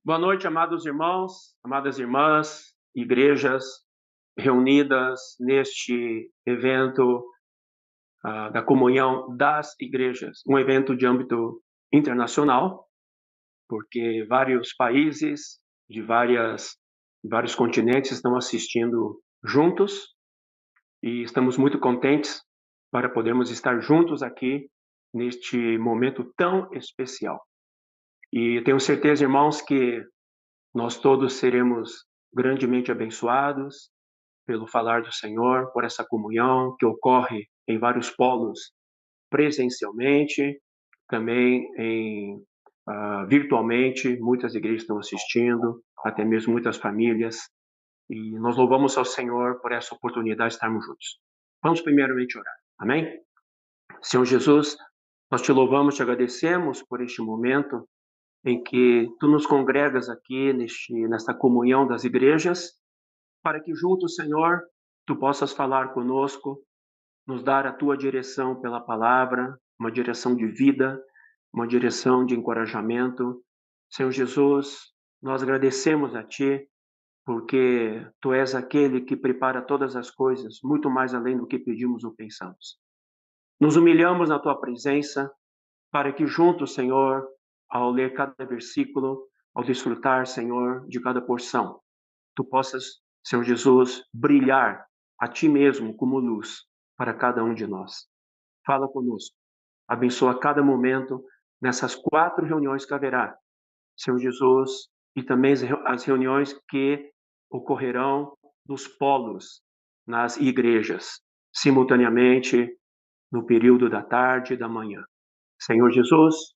Boa noite, amados irmãos, amadas irmãs, igrejas reunidas neste evento da comunhão das igrejas, um evento de âmbito internacional, porque vários países de vários continentes estão assistindo juntos e estamos muito contentes para podermos estar juntos aqui neste momento tão especial. E tenho certeza, irmãos, que nós todos seremos grandemente abençoados pelo falar do Senhor, por essa comunhão que ocorre em vários polos presencialmente, também virtualmente. Muitas igrejas estão assistindo, até mesmo muitas famílias. E nós louvamos ao Senhor por essa oportunidade de estarmos juntos. Vamos primeiramente orar. Amém? Senhor Jesus, nós te louvamos, te agradecemos por este momento em que tu nos congregas aqui nesta comunhão das igrejas, para que juntos, Senhor, tu possas falar conosco, nos dar a tua direção pela palavra, uma direção de vida, uma direção de encorajamento. Senhor Jesus, nós agradecemos a ti, porque tu és aquele que prepara todas as coisas, muito mais além do que pedimos ou pensamos. Nos humilhamos na tua presença, para que juntos, Senhor, ao ler cada versículo, ao desfrutar, Senhor, de cada porção, tu possas, Senhor Jesus, brilhar a ti mesmo como luz para cada um de nós. Fala conosco, abençoa cada momento nessas 4 reuniões que haverá, Senhor Jesus, e também as reuniões que ocorrerão nos polos, nas igrejas, simultaneamente no período da tarde e da manhã. Senhor Jesus,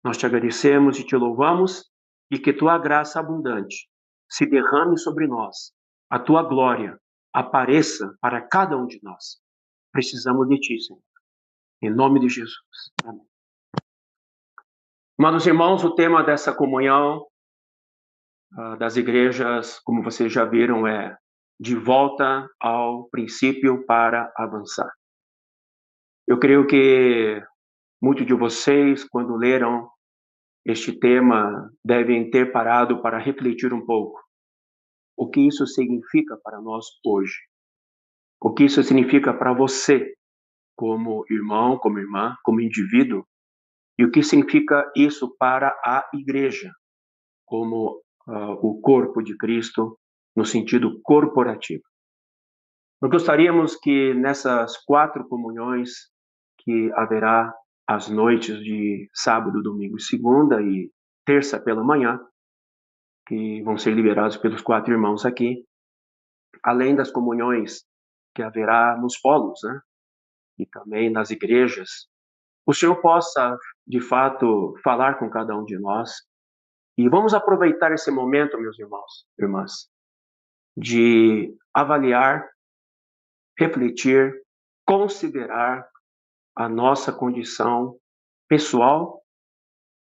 nós te agradecemos e te louvamos, e que tua graça abundante se derrame sobre nós, a tua glória apareça para cada um de nós. Precisamos de ti, Senhor. Em nome de Jesus. Amém. Amados irmãos, o tema dessa comunhão das igrejas, como vocês já viram, é de volta ao princípio para avançar. Eu creio que muitos de vocês, quando leram este tema, devem ter parado para refletir um pouco o que isso significa para nós hoje. O que isso significa para você, como irmão, como irmã, como indivíduo, e o que significa isso para a igreja, como o corpo de Cristo, no sentido corporativo. Nós gostaríamos que nessas 4 comunhões que haverá às noites de sábado, domingo e segunda e terça pela manhã, que vão ser liberados pelos 4 irmãos aqui, além das comunhões que haverá nos polos, né? E também nas igrejas, o Senhor possa, de fato, falar com cada um de nós. E vamos aproveitar esse momento, meus irmãos, irmãs, de avaliar, refletir, considerar a nossa condição pessoal,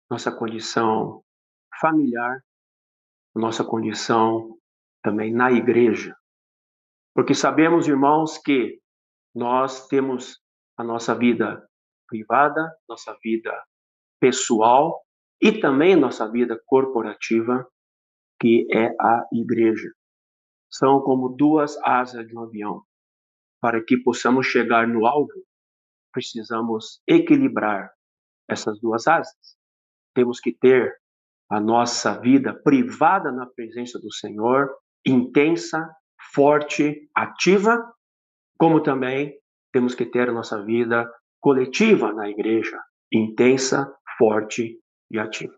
nossa condição familiar, nossa condição também na igreja. Porque sabemos, irmãos, que nós temos a nossa vida privada, nossa vida pessoal e também nossa vida corporativa, que é a igreja. São como 2 asas de um avião. Para que possamos chegar no alvo, precisamos equilibrar essas 2 asas. Temos que ter a nossa vida privada na presença do Senhor, intensa, forte, ativa, como também temos que ter a nossa vida coletiva na igreja, intensa, forte e ativa.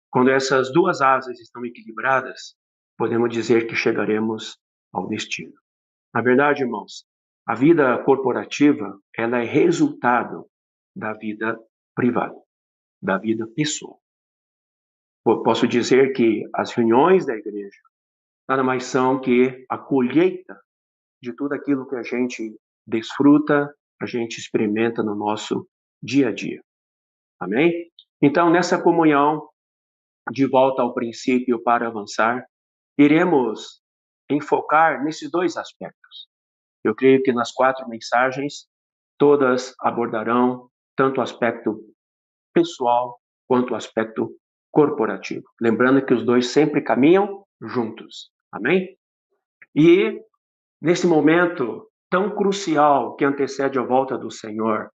Quando essas 2 asas estão equilibradas, podemos dizer que chegaremos ao destino. Na verdade, irmãos, a vida corporativa, ela é resultado da vida privada, da vida pessoal. Posso dizer que as reuniões da igreja nada mais são que a colheita de tudo aquilo que a gente desfruta, a gente experimenta no nosso dia a dia. Amém? Então, nessa comunhão, de volta ao princípio para avançar, iremos enfocar nesses 2 aspectos. Eu creio que nas 4 mensagens, todas abordarão tanto o aspecto pessoal quanto o aspecto corporativo. Lembrando que os dois sempre caminham juntos. Amém? E nesse momento tão crucial que antecede a volta do Senhor,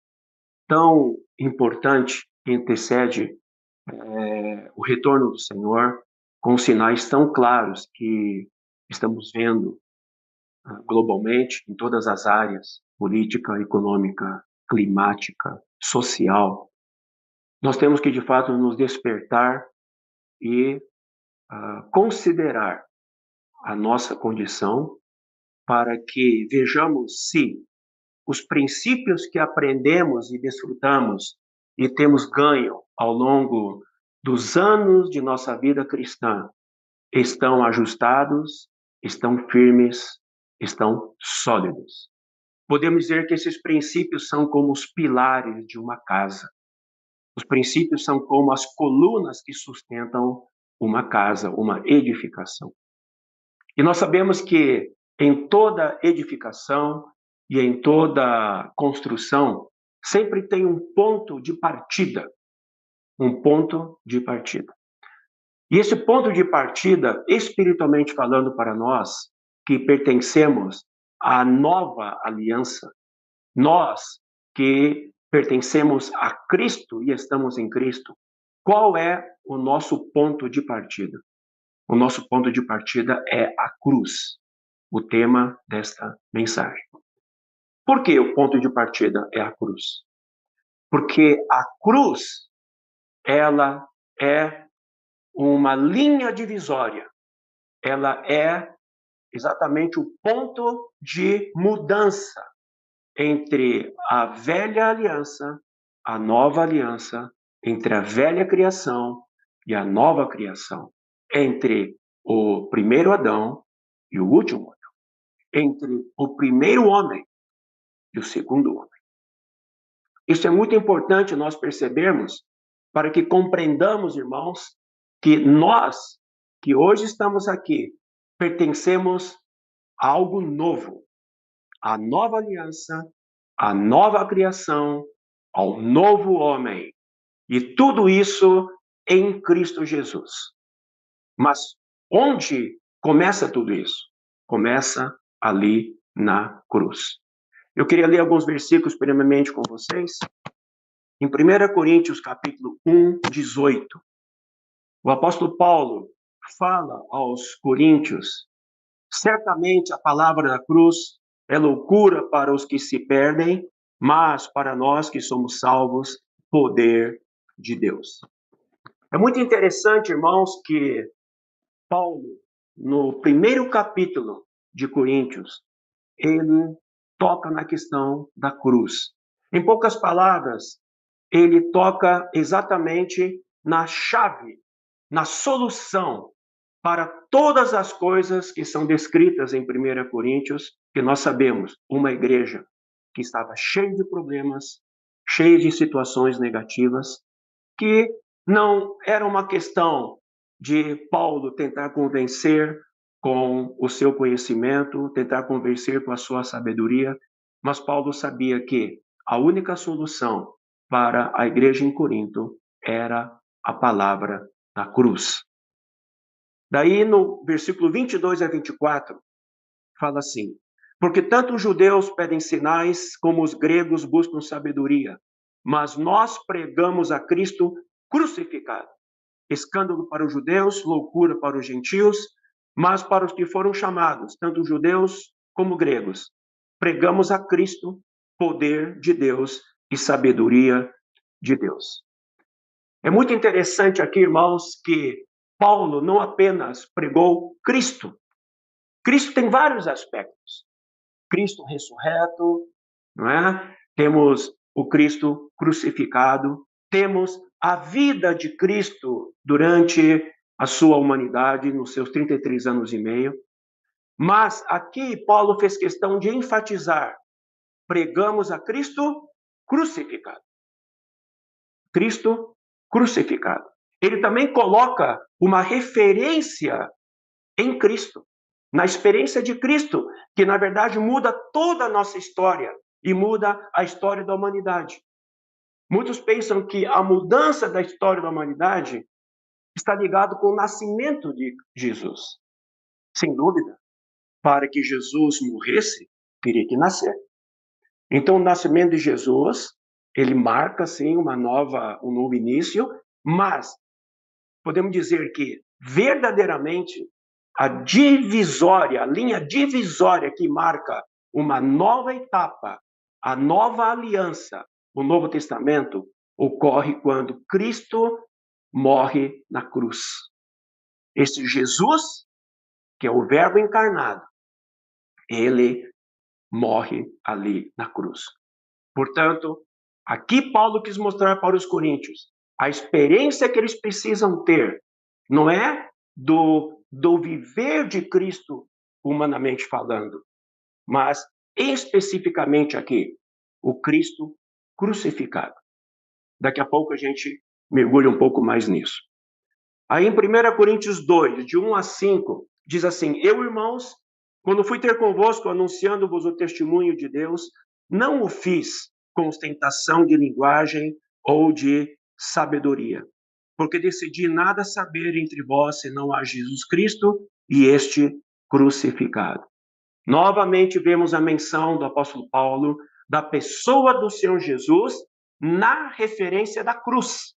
tão importante que antecede o retorno do Senhor, com sinais tão claros que estamos vendo globalmente, em todas as áreas, política, econômica, climática, social, nós temos que, de fato, nos despertar e considerar a nossa condição para que vejamos se os princípios que aprendemos e desfrutamos e temos ganho ao longo dos anos de nossa vida cristã estão ajustados, estão firmes, estão sólidos. Podemos dizer que esses princípios são como os pilares de uma casa. Os princípios são como as colunas que sustentam uma casa, uma edificação. E nós sabemos que em toda edificação e em toda construção sempre tem um ponto de partida. Um ponto de partida. E esse ponto de partida, espiritualmente falando para nós, que pertencemos à nova aliança, nós que pertencemos a Cristo e estamos em Cristo, qual é o nosso ponto de partida? O nosso ponto de partida é a cruz, o tema desta mensagem. Por que o ponto de partida é a cruz? Porque a cruz, ela é uma linha divisória. Ela é exatamente o ponto de mudança entre a velha aliança, a nova aliança, entre a velha criação e a nova criação, entre o primeiro Adão e o último Adão, entre o primeiro homem e o segundo homem. Isso é muito importante nós percebermos para que compreendamos, irmãos, que nós, que hoje estamos aqui, pertencemos a algo novo, à nova aliança, à nova criação, ao novo homem. E tudo isso em Cristo Jesus. Mas onde começa tudo isso? Começa ali na cruz. Eu queria ler alguns versículos primeiramente com vocês. Em 1 Coríntios, capítulo 1, 18, o apóstolo Paulo fala aos coríntios: certamente a palavra da cruz é loucura para os que se perdem, mas para nós que somos salvos, poder de Deus. É muito interessante, irmãos, que Paulo, no primeiro capítulo de Coríntios, ele toca na questão da cruz. Em poucas palavras, ele toca exatamente na chave, na solução para todas as coisas que são descritas em 1 Coríntios, que nós sabemos, uma igreja que estava cheia de problemas, cheia de situações negativas, que não era uma questão de Paulo tentar convencer com o seu conhecimento, tentar convencer com a sua sabedoria, mas Paulo sabia que a única solução para a igreja em Corinto era a palavra da cruz. Daí, no versículo 22 a 24, fala assim: porque tanto os judeus pedem sinais, como os gregos buscam sabedoria, mas nós pregamos a Cristo crucificado. Escândalo para os judeus, loucura para os gentios, mas para os que foram chamados, tanto judeus como gregos, pregamos a Cristo, poder de Deus e sabedoria de Deus. É muito interessante aqui, irmãos, que Paulo não apenas pregou Cristo. Cristo tem vários aspectos. Cristo ressurreto, não é? Temos o Cristo crucificado, temos a vida de Cristo durante a sua humanidade, nos seus 33 anos e meio. Mas aqui Paulo fez questão de enfatizar: pregamos a Cristo crucificado. Cristo crucificado. Ele também coloca uma referência em Cristo, na experiência de Cristo, que na verdade muda toda a nossa história e muda a história da humanidade. Muitos pensam que a mudança da história da humanidade está ligado com o nascimento de Jesus. Sem dúvida, para que Jesus morresse, teria que nascer. Então, o nascimento de Jesus, ele marca, sim, um novo início, mas podemos dizer que, verdadeiramente, a linha divisória que marca uma nova etapa, a nova aliança, o Novo Testamento, ocorre quando Cristo morre na cruz. Esse Jesus, que é o Verbo encarnado, ele morre ali na cruz. Portanto, aqui Paulo quis mostrar para os coríntios a experiência que eles precisam ter, não é do viver de Cristo humanamente falando, mas especificamente aqui, o Cristo crucificado. Daqui a pouco a gente mergulha um pouco mais nisso. Aí em 1 Coríntios 2, de 1 a 5, diz assim: Eu, irmãos, quando fui ter convosco anunciando-vos o testemunho de Deus, não o fiz com ostentação de linguagem ou de sabedoria, porque decidi nada saber entre vós senão a Jesus Cristo e este crucificado. Novamente vemos a menção do apóstolo Paulo da pessoa do Senhor Jesus na referência da cruz.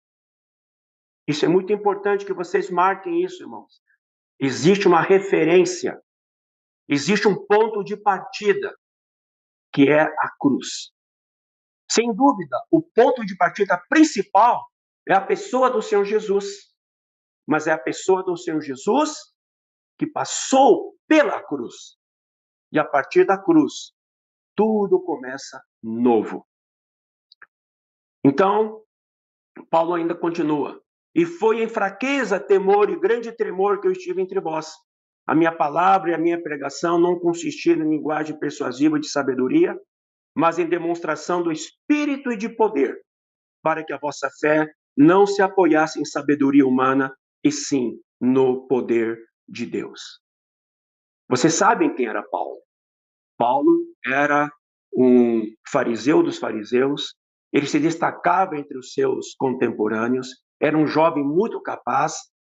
Isso é muito importante que vocês marquem isso, irmãos. Existe uma referência, existe um ponto de partida, que é a cruz. Sem dúvida, o ponto de partida principal é a pessoa do Senhor Jesus. Mas é a pessoa do Senhor Jesus que passou pela cruz. E a partir da cruz, tudo começa novo. Então, Paulo ainda continua. E foi em fraqueza, temor e grande tremor que eu estive entre vós. A minha palavra e a minha pregação não consistiram em linguagem persuasiva de sabedoria, mas em demonstração do Espírito e de poder, para que a vossa fé não se apoiasse em sabedoria humana, e sim no poder de Deus. Vocês sabem quem era Paulo? Paulo era um fariseu dos fariseus, ele se destacava entre os seus contemporâneos, era um jovem muito capaz,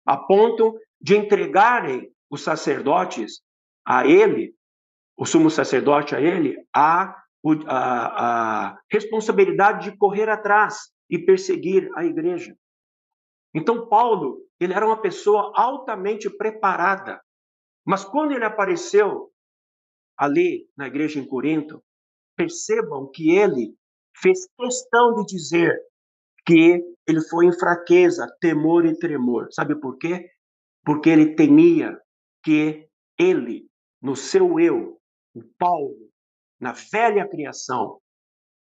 a ponto de entregarem os sacerdotes a ele, o sumo sacerdote a ele, a responsabilidade de correr atrás e perseguir a igreja. Então, Paulo, ele era uma pessoa altamente preparada, mas quando ele apareceu ali na igreja em Corinto, percebam que ele fez questão de dizer que ele foi em fraqueza, temor e tremor. Sabe por quê? Porque ele temia que ele, no seu eu, o Paulo, na velha criação,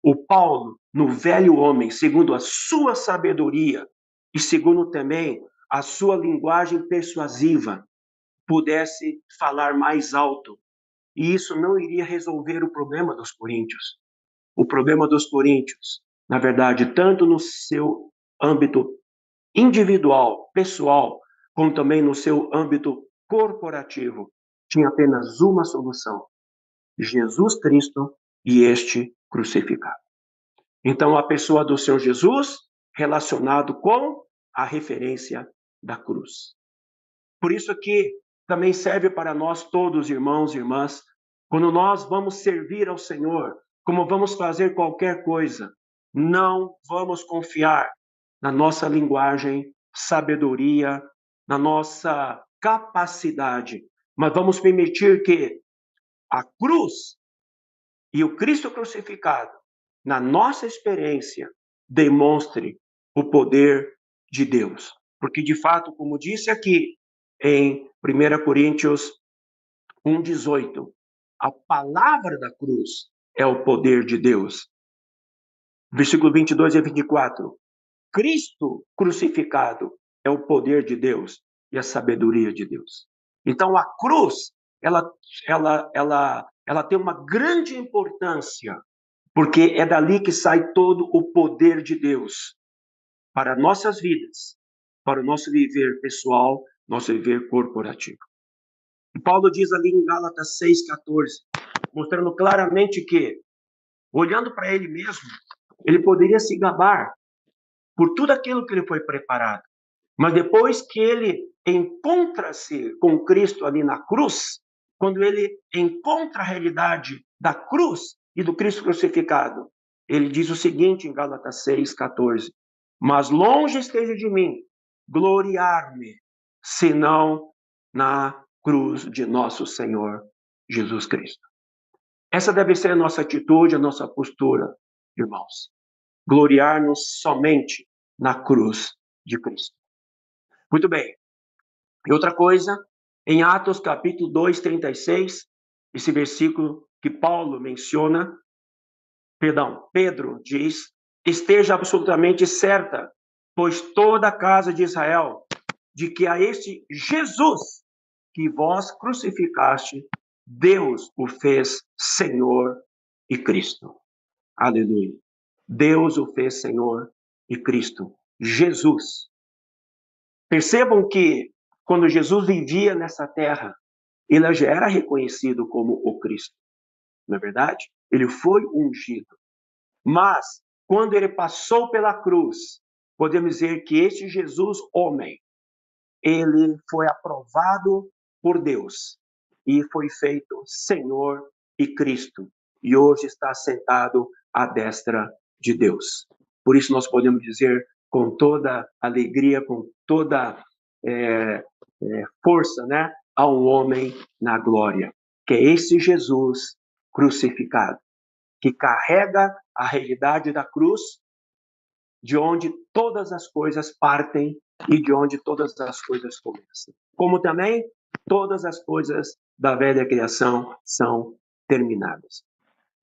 o Paulo, no velho homem, segundo a sua sabedoria e segundo também a sua linguagem persuasiva, pudesse falar mais alto. E isso não iria resolver o problema dos coríntios. O problema dos coríntios, na verdade, tanto no seu âmbito individual, pessoal, como também no seu âmbito corporativo, tinha apenas uma solução: Jesus Cristo e este crucificado. Então, a pessoa do Senhor Jesus relacionado com a referência da cruz. Por isso que também serve para nós todos, irmãos e irmãs, quando nós vamos servir ao Senhor, como vamos fazer qualquer coisa, não vamos confiar na nossa linguagem, sabedoria, na nossa capacidade, mas vamos permitir que a cruz e o Cristo crucificado, na nossa experiência, demonstre o poder de Deus. Porque, de fato, como disse aqui em 1 Coríntios 1,18, a palavra da cruz é o poder de Deus. Versículo 22 e 24. Cristo crucificado é o poder de Deus e a sabedoria de Deus. Então, a cruz, ela tem uma grande importância, porque é dali que sai todo o poder de Deus para nossas vidas, para o nosso viver pessoal, nosso viver corporativo. E Paulo diz ali em Gálatas 6,14, mostrando claramente que, olhando para ele mesmo, ele poderia se gabar por tudo aquilo que ele foi preparado. Mas depois que ele encontra-se com Cristo ali na cruz, quando ele encontra a realidade da cruz e do Cristo crucificado, ele diz o seguinte em Gálatas 6:14: mas longe esteja de mim gloriar-me, senão na cruz de nosso Senhor Jesus Cristo. Essa deve ser a nossa atitude, a nossa postura, irmãos. Gloriar-nos somente na cruz de Cristo. Muito bem. E outra coisa, em Atos capítulo 2, 36, esse versículo que Pedro diz: esteja absolutamente certa, pois toda a casa de Israel, de que a este Jesus que vós crucificaste, Deus o fez Senhor e Cristo. Aleluia. Deus o fez Senhor e Cristo. Jesus. Percebam que quando Jesus vivia nessa terra, ele já era reconhecido como o Cristo. Não é verdade? Ele foi ungido. Mas, quando ele passou pela cruz, podemos dizer que este Jesus, homem, ele foi aprovado por Deus e foi feito Senhor e Cristo. E hoje está sentado à destra de Deus. Por isso nós podemos dizer com toda alegria, com toda força, né? Há um homem na glória, que é esse Jesus crucificado, que carrega a realidade da cruz, de onde todas as coisas partem e de onde todas as coisas começam. Como também todas as coisas da velha criação são terminadas.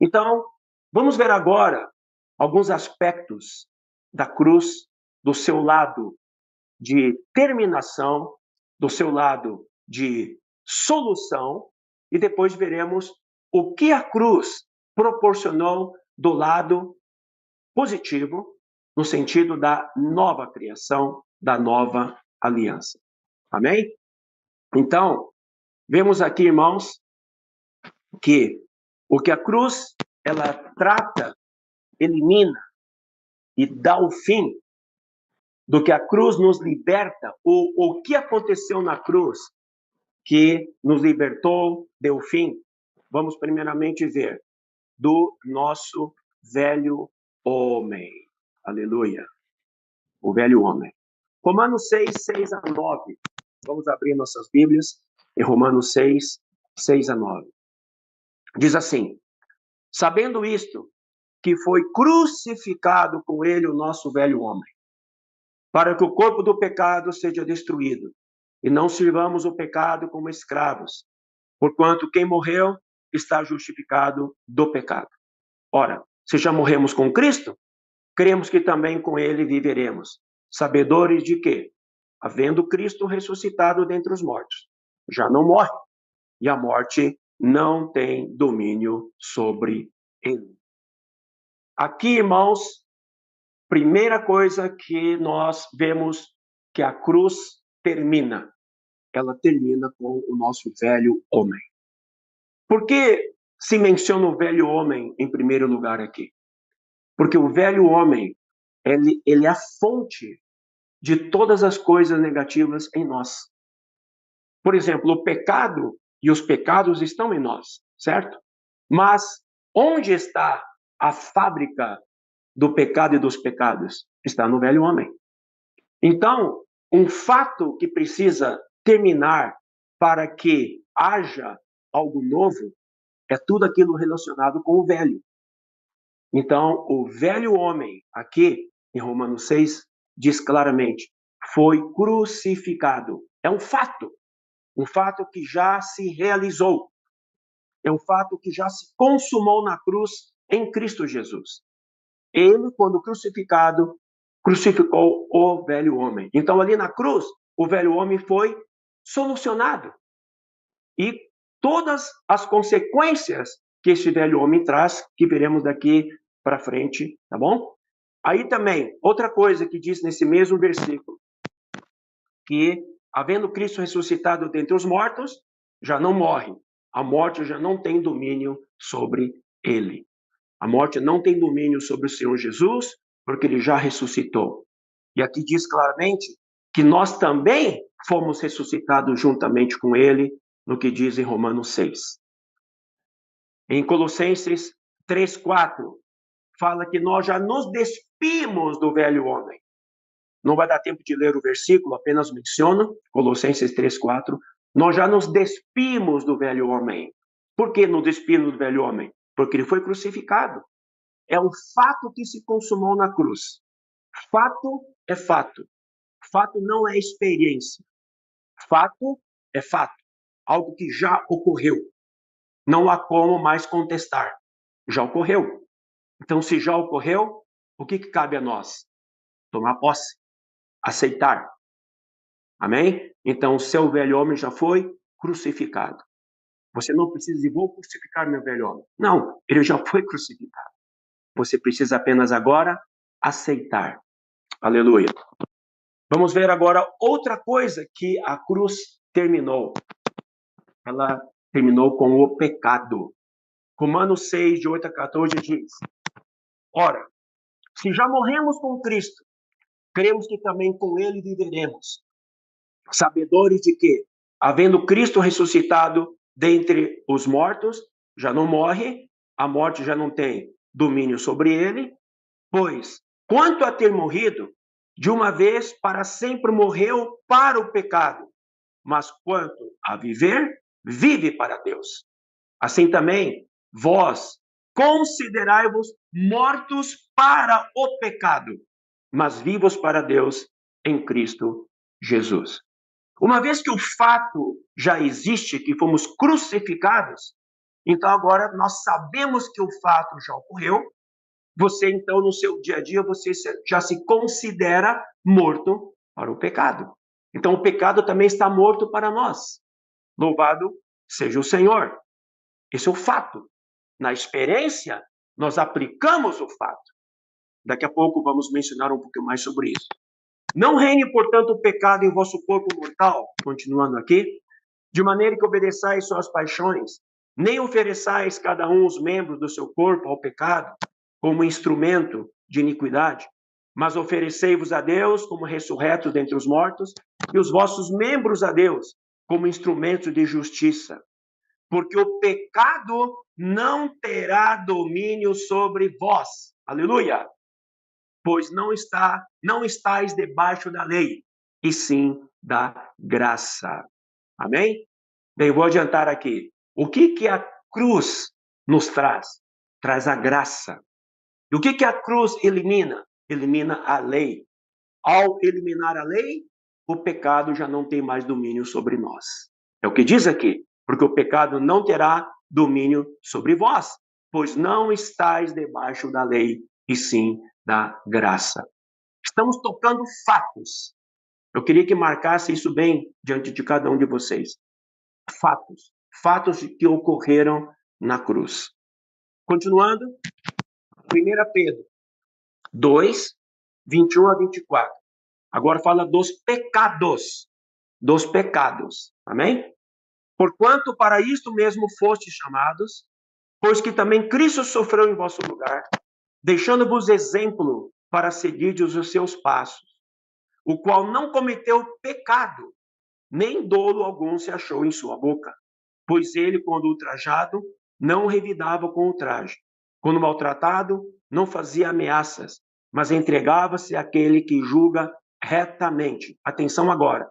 Então, vamos ver agora alguns aspectos da cruz, do seu lado de terminação, do seu lado de solução, e depois veremos o que a cruz proporcionou do lado positivo, no sentido da nova criação, da nova aliança. Amém? Então, vemos aqui, irmãos, que o que a cruz ela trata, elimina e dá o fim, do que a cruz nos liberta, o que aconteceu na cruz que nos libertou, deu fim. Vamos primeiramente ver do nosso velho homem. Aleluia. O velho homem. Romanos 6, 6-9. Vamos abrir nossas Bíblias em Romanos 6, 6-9. Diz assim: sabendo isto, que foi crucificado com ele o nosso velho homem, para que o corpo do pecado seja destruído, e não sirvamos o pecado como escravos, porquanto quem morreu está justificado do pecado. Ora, se já morremos com Cristo, cremos que também com ele viveremos, sabedores de que, havendo Cristo ressuscitado dentre os mortos, já não morre, e a morte não tem domínio sobre ele. Aqui, irmãos, primeira coisa que nós vemos que a cruz termina. Ela termina com o nosso velho homem. Por que se menciona o velho homem em primeiro lugar aqui? Porque o velho homem, ele é a fonte de todas as coisas negativas em nós. Por exemplo, o pecado e os pecados estão em nós, certo? Mas onde está a fábrica do pecado e dos pecados? Está no velho homem. Então, um fato que precisa terminar para que haja algo novo é tudo aquilo relacionado com o velho. Então, o velho homem, aqui em Romanos 6, diz claramente, foi crucificado. É um fato que já se realizou. É um fato que já se consumou na cruz em Cristo Jesus. Ele, quando crucificado, crucificou o velho homem. Então, ali na cruz, o velho homem foi solucionado. E todas as consequências que esse velho homem traz, que veremos daqui para frente, tá bom? Aí também, outra coisa que diz nesse mesmo versículo, que, havendo Cristo ressuscitado dentre os mortos, já não morre. A morte já não tem domínio sobre ele. A morte não tem domínio sobre o Senhor Jesus, porque ele já ressuscitou. E aqui diz claramente que nós também fomos ressuscitados juntamente com ele, no que diz em Romanos 6. Em Colossenses 3:4, fala que nós já nos despimos do velho homem. Não vai dar tempo de ler o versículo, apenas menciono, Colossenses 3:4. Nós já nos despimos do velho homem. Por que nos despimos do velho homem? Porque ele foi crucificado. É um fato que se consumou na cruz. Fato é fato. Fato não é experiência. Fato é fato. Algo que já ocorreu. Não há como mais contestar. Já ocorreu. Então, se já ocorreu, o que cabe a nós? Tomar posse. Aceitar. Amém? Então, o seu velho homem já foi crucificado. Você não precisa dizer, vou crucificar meu velho homem. Não, ele já foi crucificado. Você precisa apenas agora aceitar. Aleluia. Vamos ver agora outra coisa que a cruz terminou. Ela terminou com o pecado. Romanos 6, de 8 a 14 diz: ora, se já morremos com Cristo, cremos que também com ele viveremos. Sabedores de que, havendo Cristo ressuscitado dentre os mortos, já não morre, a morte já não tem domínio sobre ele, pois, quanto a ter morrido, de uma vez para sempre morreu para o pecado, mas quanto a viver, vive para Deus. Assim também, vós considerai-vos mortos para o pecado, mas vivos para Deus em Cristo Jesus. Uma vez que o fato já existe, que fomos crucificados, então agora nós sabemos que o fato já ocorreu. Você, então, no seu dia a dia, você já se considera morto para o pecado. Então, o pecado também está morto para nós. Louvado seja o Senhor. Esse é o fato. Na experiência, nós aplicamos o fato. Daqui a pouco vamos mencionar um pouco mais sobre isso. Não reine, portanto, o pecado em vosso corpo mortal, continuando aqui, de maneira que obedeçais suas paixões, nem ofereçais cada um os membros do seu corpo ao pecado, como instrumento de iniquidade, mas oferecei-vos a Deus como ressurretos dentre os mortos, e os vossos membros a Deus como instrumentos de justiça. Porque o pecado não terá domínio sobre vós. Aleluia! Pois não estáis debaixo da lei, e sim da graça. Amém? Bem, vou adiantar aqui. O que a cruz nos traz? Traz a graça. E o que a cruz elimina? Elimina a lei. Ao eliminar a lei, o pecado já não tem mais domínio sobre nós. É o que diz aqui. Porque o pecado não terá domínio sobre vós, pois não estáis debaixo da lei, e sim da graça. Estamos tocando fatos. Eu queria que marcasse isso bem diante de cada um de vocês. Fatos. Fatos que ocorreram na cruz. Continuando, 1 Pedro 2, 21 a 24. Agora fala dos pecados. Dos pecados. Amém? Porquanto para isto mesmo fostes chamados, pois que também Cristo sofreu em vosso lugar, deixando-vos exemplo para seguirdes os seus passos, o qual não cometeu pecado, nem dolo algum se achou em sua boca. Pois ele, quando ultrajado, não revidava com ultraje. Quando maltratado, não fazia ameaças, mas entregava-se àquele que julga retamente. Atenção agora.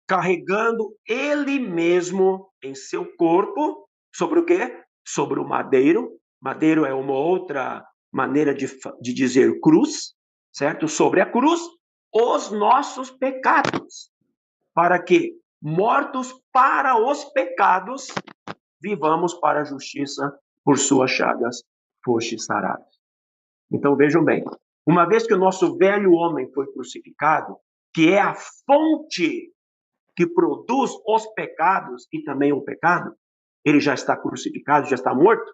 Carregando ele mesmo em seu corpo, sobre o quê? Sobre o madeiro. Madeiro é uma outra maneira de dizer cruz, certo? Sobre a cruz, os nossos pecados. Para que, mortos para os pecados, vivamos para a justiça, por suas chagas fostes sarados. Então vejam bem, uma vez que o nosso velho homem foi crucificado, que é a fonte que produz os pecados e também o pecado, ele já está crucificado, já está morto.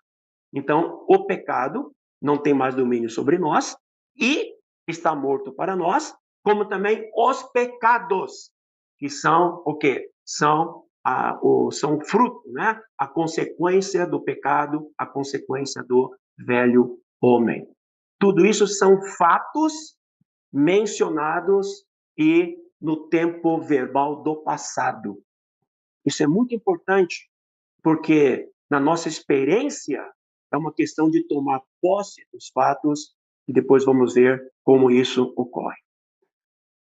Então o pecado não tem mais domínio sobre nós e está morto para nós, como também os pecados, que são o quê? São fruto, né? A consequência do pecado, a consequência do velho homem. Tudo isso são fatos mencionados e no tempo verbal do passado. Isso é muito importante, porque na nossa experiência é uma questão de tomar posse dos fatos e depois vamos ver como isso ocorre.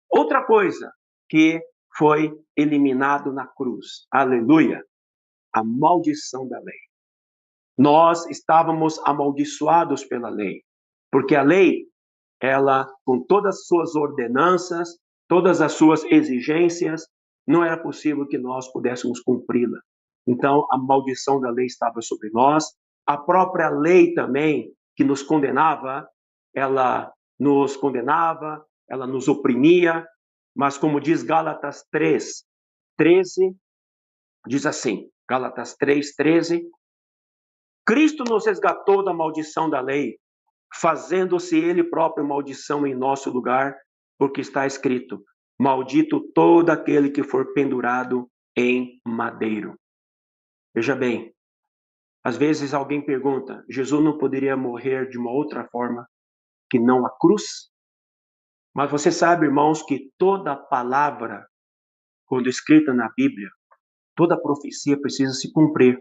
Outra coisa que foi eliminado na cruz, aleluia, a maldição da lei. Nós estávamos amaldiçoados pela lei, porque a lei, ela, com todas as suas ordenanças, todas as suas exigências, não era possível que nós pudéssemos cumpri-la. Então, a maldição da lei estava sobre nós, a própria lei também, que nos condenava, ela nos condenava, ela nos oprimia, mas como diz Gálatas 3:13, diz assim, Gálatas 3:13, Cristo nos resgatou da maldição da lei, fazendo-se ele próprio maldição em nosso lugar, porque está escrito: maldito todo aquele que for pendurado em madeiro. Veja bem, às vezes alguém pergunta: Jesus não poderia morrer de uma outra forma que não a cruz? Mas você sabe, irmãos, que toda palavra, quando escrita na Bíblia, toda profecia precisa se cumprir.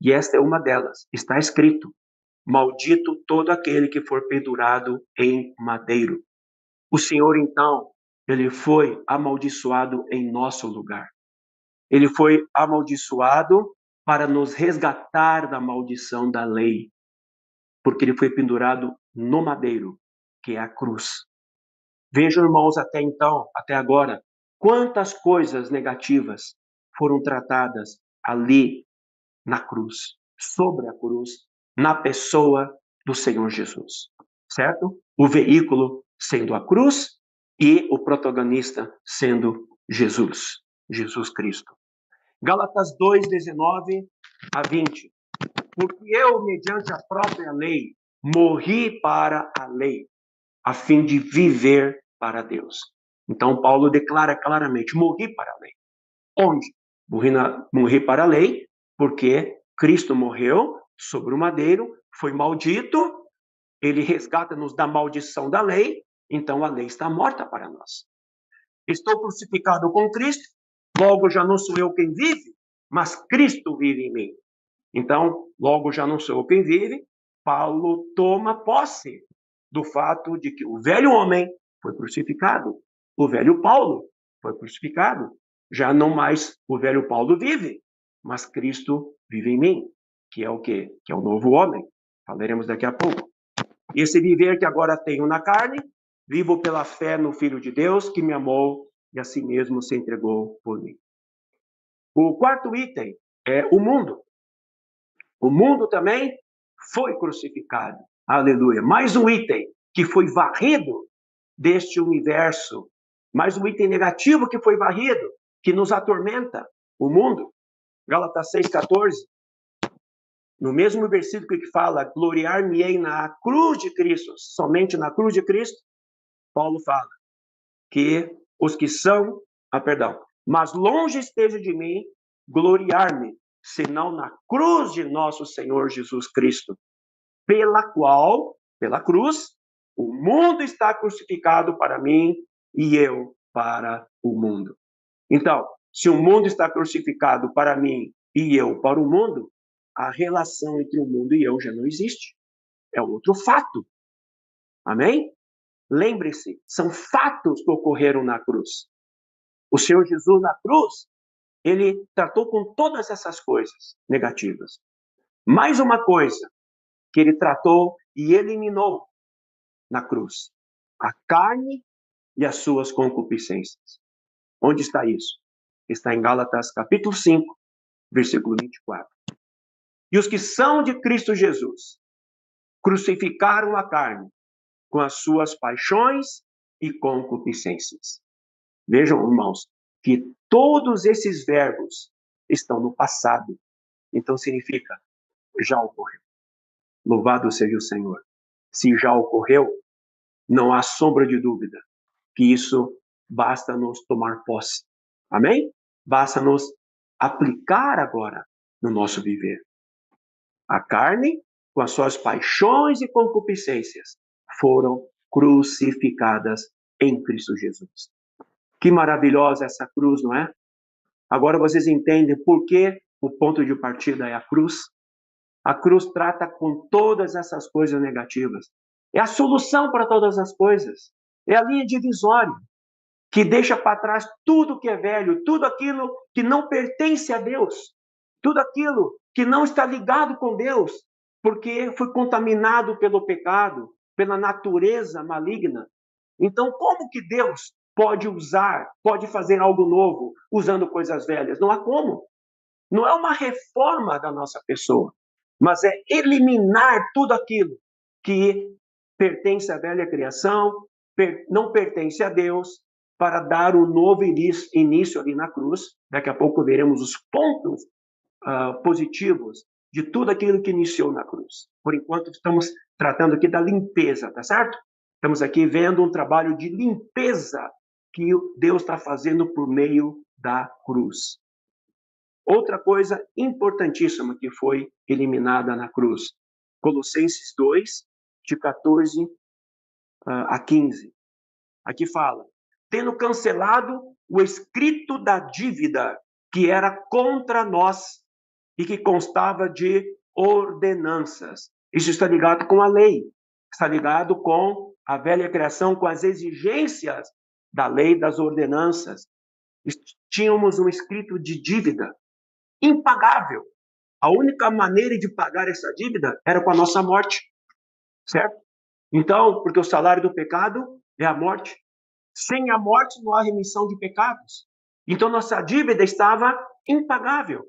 E esta é uma delas. Está escrito: maldito todo aquele que for pendurado em madeiro. O Senhor, então, ele foi amaldiçoado em nosso lugar. Ele foi amaldiçoado para nos resgatar da maldição da lei, porque ele foi pendurado no madeiro, que é a cruz. Vejam, irmãos, até então, até agora, quantas coisas negativas foram tratadas ali na cruz, sobre a cruz, na pessoa do Senhor Jesus, certo? O veículo sendo a cruz e o protagonista sendo Jesus, Jesus Cristo. Gálatas 2:19-20. Porque eu, mediante a própria lei, morri para a lei, a fim de viver para Deus. Então, Paulo declara claramente: morri para a lei. Onde? Morri para a lei, porque Cristo morreu sobre o madeiro, foi maldito, ele resgata-nos da maldição da lei, então a lei está morta para nós. Estou crucificado com Cristo, logo já não sou eu quem vive, mas Cristo vive em mim. Então, logo já não sou eu quem vive, Paulo toma posse do fato de que o velho homem foi crucificado, o velho Paulo foi crucificado. Já não mais o velho Paulo vive, mas Cristo vive em mim, que é o quê? Que é o novo homem. Falaremos daqui a pouco. E esse viver que agora tenho na carne, vivo pela fé no Filho de Deus, que me amou e a si mesmo se entregou por mim. O quarto item é o mundo. O mundo também foi crucificado. Aleluia. Mais um item que foi varrido deste universo. Mais um item negativo que foi varrido, que nos atormenta, o mundo. Gálatas 6:14. No mesmo versículo que fala, gloriar-me-ei na cruz de Cristo, somente na cruz de Cristo, Paulo fala que os que são, mas longe esteja de mim gloriar-me, senão na cruz de nosso Senhor Jesus Cristo, pela cruz, o mundo está crucificado para mim e eu para o mundo. Então, se o mundo está crucificado para mim e eu para o mundo, a relação entre o mundo e eu já não existe. É outro fato. Amém? Lembre-se, são fatos que ocorreram na cruz. O Senhor Jesus na cruz, ele tratou com todas essas coisas negativas. Mais uma coisa que ele tratou e eliminou na cruz: a carne e as suas concupiscências. Onde está isso? Está em Gálatas capítulo 5, versículo 24. E os que são de Cristo Jesus crucificaram a carne com as suas paixões e concupiscências. Vejam, irmãos, que todos esses verbos estão no passado. Então significa, já ocorreu. Louvado seja o Senhor. Se já ocorreu, não há sombra de dúvida que isso basta nos tomar posse. Amém? Basta nos aplicar agora no nosso viver. A carne, com as suas paixões e concupiscências, foram crucificadas em Cristo Jesus. Que maravilhosa essa cruz, não é? Agora vocês entendem por que o ponto de partida é a cruz? A cruz trata com todas essas coisas negativas. É a solução para todas as coisas. É a linha divisória que deixa para trás tudo que é velho, tudo aquilo que não pertence a Deus, tudo aquilo que não está ligado com Deus, porque foi contaminado pelo pecado, pela natureza maligna. Então, como que Deus pode usar, pode fazer algo novo usando coisas velhas? Não há como. Não é uma reforma da nossa pessoa, mas é eliminar tudo aquilo que pertence à velha criação, não pertence a Deus, para dar um novo início ali na cruz. Daqui a pouco veremos os pontos positivos de tudo aquilo que iniciou na cruz. Por enquanto, estamos tratando aqui da limpeza, tá certo? Estamos aqui vendo um trabalho de limpeza que Deus está fazendo por meio da cruz. Outra coisa importantíssima que foi eliminada na cruz. Colossenses 2, de 14 a 15. Aqui fala: tendo cancelado o escrito da dívida que era contra nós e que constava de ordenanças. Isso está ligado com a lei, está ligado com a velha criação, com as exigências da lei, das ordenanças. Tínhamos um escrito de dívida impagável. A única maneira de pagar essa dívida era com a nossa morte, certo? Então, porque o salário do pecado é a morte. Sem a morte não há remissão de pecados. Então, nossa dívida estava impagável.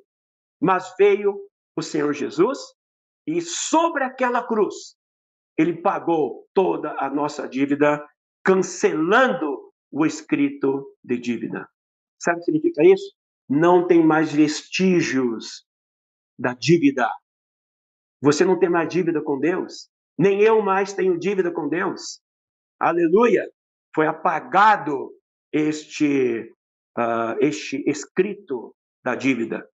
Mas veio o Senhor Jesus e sobre aquela cruz, ele pagou toda a nossa dívida, cancelando o escrito de dívida. Sabe o que significa isso? Não tem mais vestígios da dívida. Você não tem mais dívida com Deus, nem eu mais tenho dívida com Deus. Aleluia! Foi apagado este escrito da dívida,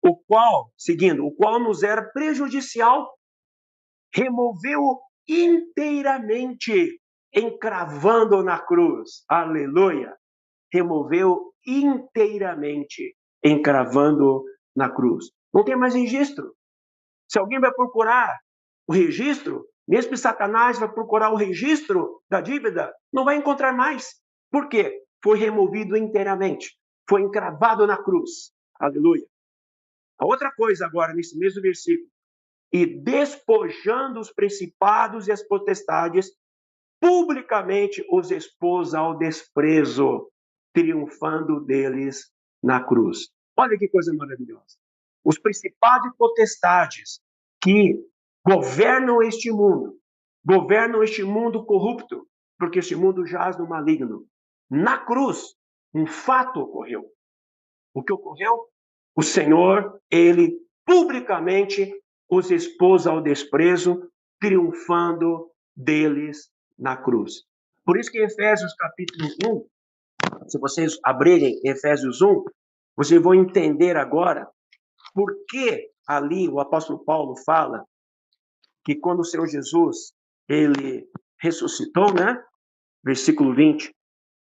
o qual nos era prejudicial, removeu inteiramente, encravando na cruz. Aleluia! Removeu inteiramente, encravando na cruz. Não tem mais registro. Se alguém vai procurar o registro, mesmo que Satanás vai procurar o registro da dívida, não vai encontrar mais. Por quê? Foi removido inteiramente. Foi encravado na cruz. Aleluia. A outra coisa agora, nesse mesmo versículo. E despojando os principados e as potestades, publicamente os expôs ao desprezo, triunfando deles na cruz. Olha que coisa maravilhosa. Os principados e potestades que governam este mundo corrupto, porque este mundo jaz no maligno. Na cruz, um fato ocorreu. O que ocorreu? O Senhor, ele publicamente os expôs ao desprezo, triunfando deles na cruz. Por isso que em Efésios capítulo 1, se vocês abrirem Efésios 1, vocês vão entender agora por que ali o apóstolo Paulo fala que quando o Senhor Jesus, ele ressuscitou, né? Versículo 20,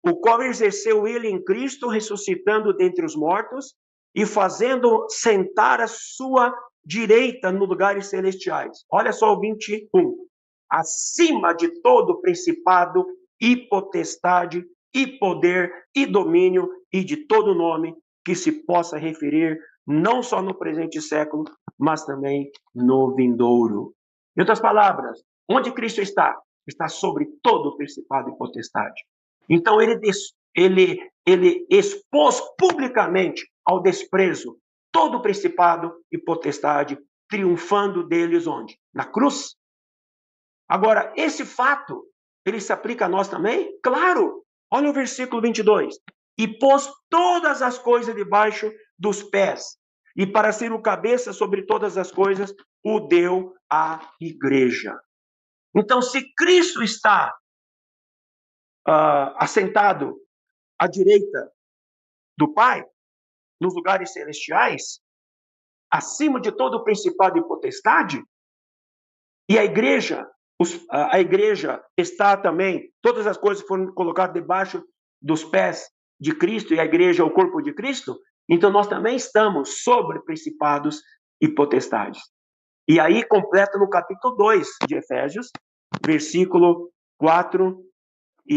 o qual exerceu ele em Cristo, ressuscitando dentre os mortos e fazendo sentar a sua direita nos lugares celestiais. Olha só o 21. Acima de todo principado e potestade e poder e domínio e de todo nome que se possa referir não só no presente século, mas também no vindouro. Em outras palavras, onde Cristo está? Está sobre todo principado e potestade. Então, ele expôs publicamente ao desprezo todo o principado e potestade, triunfando deles onde? Na cruz. Agora, esse fato, ele se aplica a nós também? Claro! Olha o versículo 22. E pôs todas as coisas debaixo dos pés, e para ser o cabeça sobre todas as coisas, o deu à igreja. Então, se Cristo está assentado à direita do Pai, nos lugares celestiais, acima de todo o principado e potestade, e a igreja está também, todas as coisas foram colocadas debaixo dos pés de Cristo e a igreja é o corpo de Cristo, então nós também estamos sobre principados e potestades. E aí completa no capítulo 2 de Efésios, versículo 4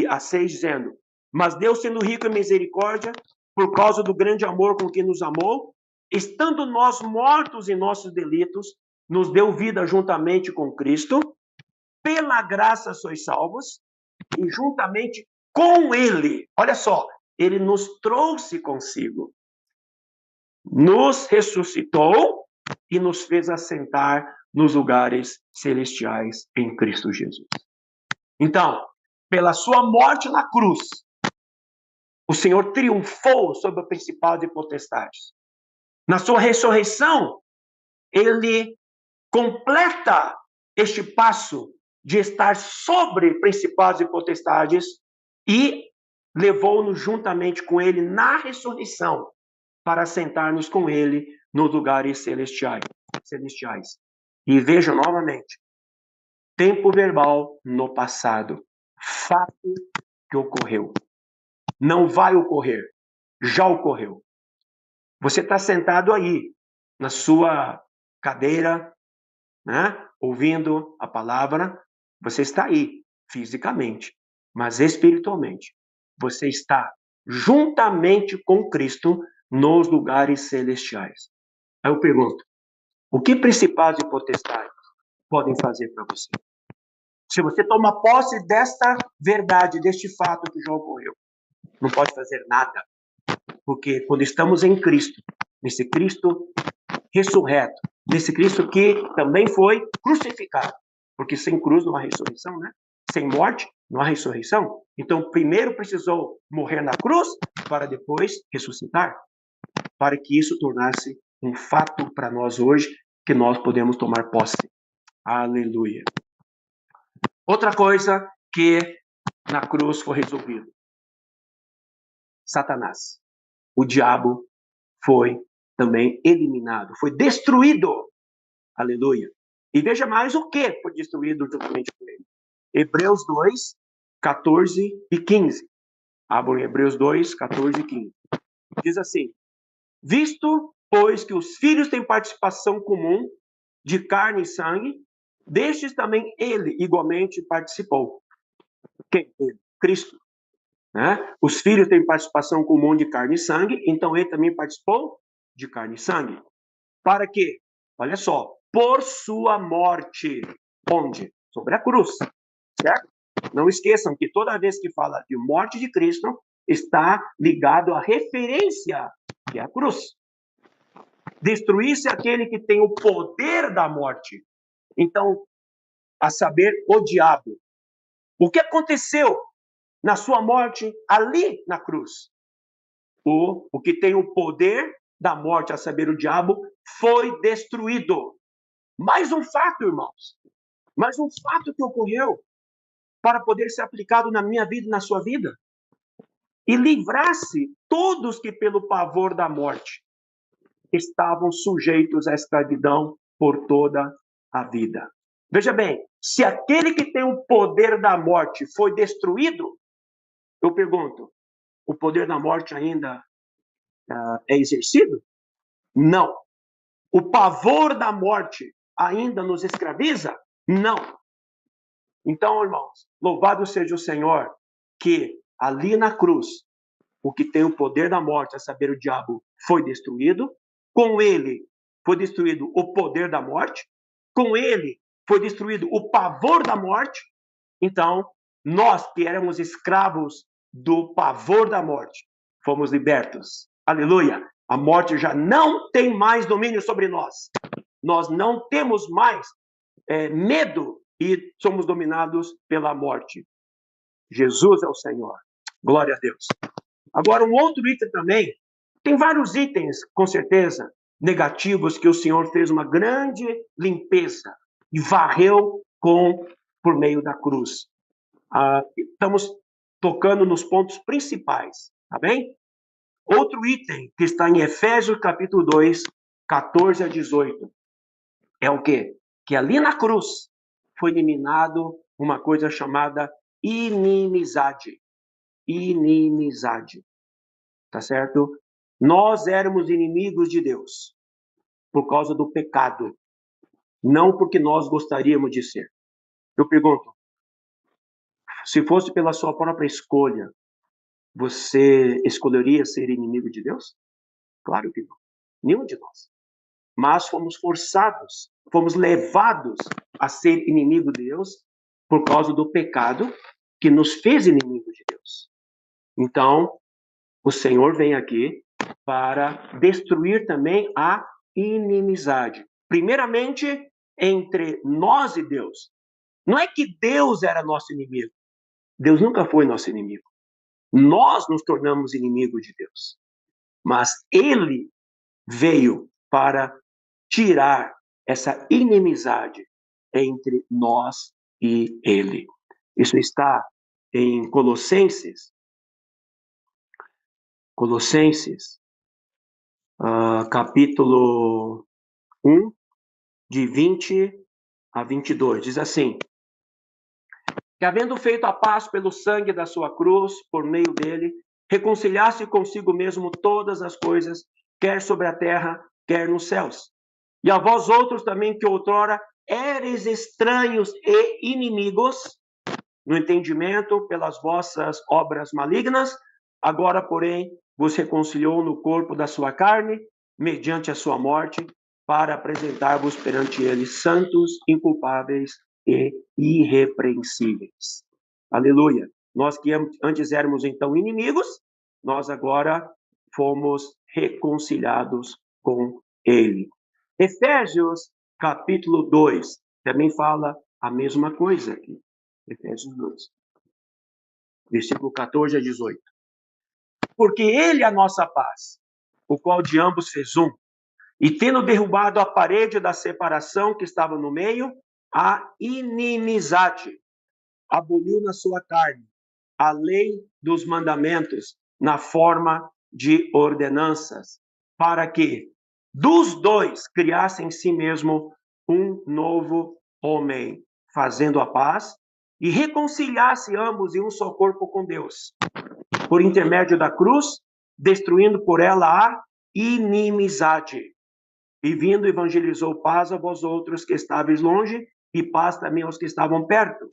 a 6, dizendo: Mas Deus, sendo rico em misericórdia, por causa do grande amor com que nos amou, estando nós mortos em nossos delitos, nos deu vida juntamente com Cristo, pela graça sois salvos, e juntamente com Ele, olha só, Ele nos trouxe consigo, nos ressuscitou e nos fez assentar nos lugares celestiais em Cristo Jesus. Então, pela sua morte na cruz, o Senhor triunfou sobre o principado e potestades. Na sua ressurreição, ele completa este passo de estar sobre principados e potestades e levou-nos juntamente com ele na ressurreição para sentar-nos com ele nos lugares celestiais. E veja novamente, tempo verbal no passado, fato que ocorreu. Não vai ocorrer, já ocorreu. Você está sentado aí, na sua cadeira, né, ouvindo a palavra, você está aí, fisicamente, mas espiritualmente. Você está juntamente com Cristo nos lugares celestiais. Aí eu pergunto, o que principados e potestades podem fazer para você? Se você toma posse desta verdade, deste fato que já ocorreu, não pode fazer nada. Porque quando estamos em Cristo, nesse Cristo ressurreto, nesse Cristo que também foi crucificado, porque sem cruz não há ressurreição, né? Sem morte não há ressurreição. Então, primeiro precisou morrer na cruz para depois ressuscitar, para que isso tornasse um fato para nós hoje, que nós podemos tomar posse. Aleluia. Outra coisa que na cruz foi resolvido. Satanás, o diabo, foi também eliminado, foi destruído. Aleluia. E veja mais o que foi destruído juntamente com ele. Hebreus 2, 14 e 15. Abram Hebreus 2, 14 e 15. Diz assim: Visto, pois, que os filhos têm participação comum de carne e sangue, destes também ele igualmente participou. Quem? Ele? Cristo. Né? Os filhos têm participação comum de carne e sangue, então ele também participou de carne e sangue. Para quê? Olha só, por sua morte. Onde? Sobre a cruz. Certo? Não esqueçam que toda vez que fala de morte de Cristo, está ligado à referência, que é a cruz. Destruir-se aquele que tem o poder da morte. Então, a saber, o diabo. O que aconteceu na sua morte ali na cruz? O que tem o poder da morte, a saber, o diabo, foi destruído. Mais um fato, irmãos. Mais um fato que ocorreu para poder ser aplicado na minha vida e na sua vida. E livrar-se todos que, pelo pavor da morte, estavam sujeitos à escravidão por toda a vida. Veja bem, se aquele que tem o poder da morte foi destruído, eu pergunto, o poder da morte ainda é exercido? Não. O pavor da morte ainda nos escraviza? Não. Então, irmãos, louvado seja o Senhor, que ali na cruz, o que tem o poder da morte, a saber, o diabo, foi destruído. Com ele foi destruído o poder da morte. Com ele foi destruído o pavor da morte. Então, nós que éramos escravos do pavor da morte, fomos libertos. Aleluia! A morte já não tem mais domínio sobre nós. Nós não temos mais medo e somos dominados pela morte. Jesus é o Senhor. Glória a Deus. Agora, um outro item também. Tem vários itens, com certeza, negativos que o Senhor fez uma grande limpeza e varreu por meio da cruz. Estamos tocando nos pontos principais, tá bem? Outro item que está em Efésios capítulo 2, 14 a 18, é o quê? Que ali na cruz foi eliminado uma coisa chamada inimizade. Inimizade. tá certo? Nós éramos inimigos de Deus por causa do pecado, não porque nós gostaríamos de ser. Eu pergunto, se fosse pela sua própria escolha, você escolheria ser inimigo de Deus? Claro que não. Nenhum de nós. Mas fomos forçados, fomos levados a ser inimigo de Deus por causa do pecado que nos fez inimigo de Deus. Então, o Senhor vem aqui para destruir também a inimizade. Primeiramente, entre nós e Deus. Não é que Deus era nosso inimigo. Deus nunca foi nosso inimigo. Nós nos tornamos inimigos de Deus. Mas Ele veio para tirar essa inimizade entre nós e Ele. Isso está em Colossenses, capítulo 1, de 20 a 22. Diz assim: que havendo feito a paz pelo sangue da sua cruz, por meio dele, reconciliasse consigo mesmo todas as coisas, quer sobre a terra, quer nos céus. E a vós outros também, que outrora éreis estranhos e inimigos, no entendimento pelas vossas obras malignas, agora, porém, vos reconciliou no corpo da sua carne, mediante a sua morte, para apresentar-vos perante ele santos, inculpáveis e irrepreensíveis. Aleluia. Nós que antes éramos então inimigos, nós agora fomos reconciliados com ele. Efésios capítulo 2 também fala a mesma coisa aqui. Efésios 2, versículo 14 a 18. Porque ele é a nossa paz, o qual de ambos fez um, e tendo derrubado a parede da separação que estava no meio, a inimizade, aboliu na sua carne a lei dos mandamentos na forma de ordenanças, para que dos dois criasse em si mesmo um novo homem, fazendo a paz, e reconciliasse ambos em um só corpo com Deus, por intermédio da cruz, destruindo por ela a inimizade. E vindo, evangelizou paz a vós outros que estáveis longe, e paz também aos que estavam perto.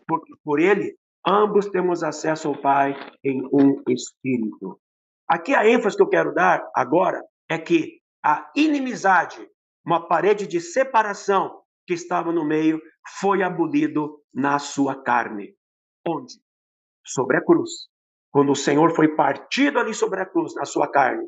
Porque por ele, ambos temos acesso ao Pai em um Espírito. Aqui a ênfase que eu quero dar agora é que a inimizade, uma parede de separação que estava no meio, foi abolido na sua carne. Onde? Sobre a cruz. Quando o Senhor foi partido ali sobre a cruz, na sua carne,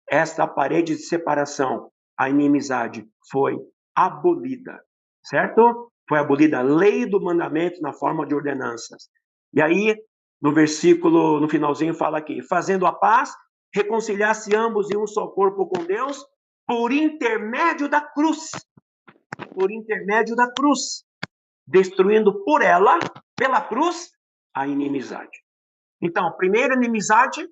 esta parede de separação, a inimizade, foi abolida, certo? Foi abolida a lei do mandamento na forma de ordenanças. E aí, no versículo, no finalzinho, fala aqui: fazendo a paz, reconciliar-se ambos em um só corpo com Deus, por intermédio da cruz. Por intermédio da cruz. Destruindo por ela, pela cruz, a inimizade. Então, primeiro, inimizade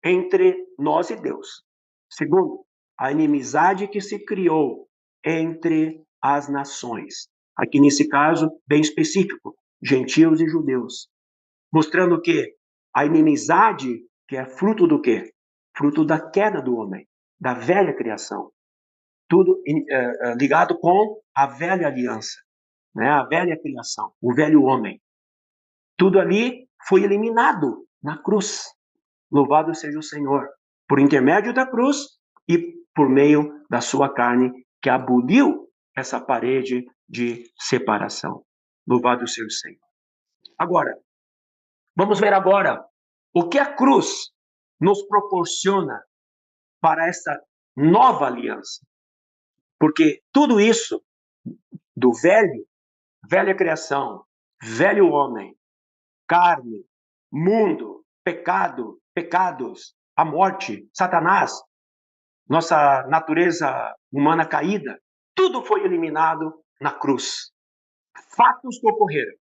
entre nós e Deus. Segundo, a inimizade que se criou entre as nações. Aqui nesse caso, bem específico, gentios e judeus. Mostrando que a inimizade, que é fruto do quê? Fruto da queda do homem, da velha criação. Tudo ligado com a velha aliança, né? A velha criação, o velho homem. Tudo ali foi eliminado na cruz. Louvado seja o Senhor, por intermédio da cruz e por meio da sua carne, que aboliu essa parede de separação. Louvado seja o Senhor. Agora, vamos ver agora o que a cruz nos proporciona para essa nova aliança. Porque tudo isso do velha criação, velho homem, carne, mundo, pecado, pecados, a morte, Satanás, nossa natureza humana caída, tudo foi eliminado na cruz. Fatos que ocorreram,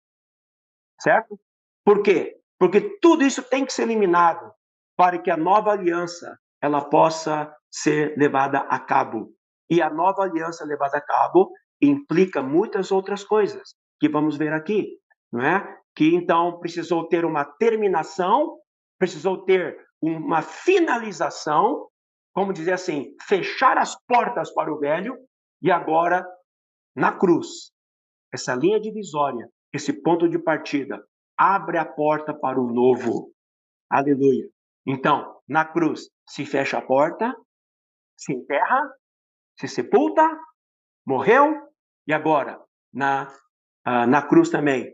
certo? Por quê? Porque tudo isso tem que ser eliminado para que a nova aliança ela possa ser levada a cabo. E a nova aliança levada a cabo implica muitas outras coisas que vamos ver aqui, não é? Que então precisou ter uma terminação, precisou ter uma finalização, como dizer assim, fechar as portas para o velho, e agora, na cruz, essa linha divisória, esse ponto de partida, abre a porta para o novo. Aleluia. Então, na cruz, se fecha a porta, se enterra, se sepulta, morreu, e agora, na cruz também,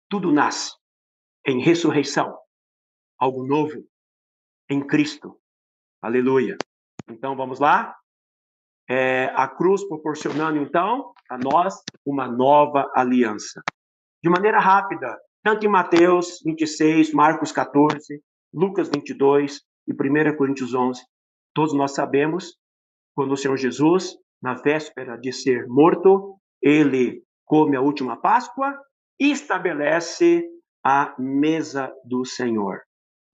tudo nasce em ressurreição, algo novo em Cristo. Aleluia. Então, vamos lá? A cruz proporcionando, então, a nós uma nova aliança. De maneira rápida, tanto em Mateus 26, Marcos 14, Lucas 22 e 1 Coríntios 11, todos nós sabemos, quando o Senhor Jesus, na véspera de ser morto, ele come a última Páscoa e estabelece a mesa do Senhor.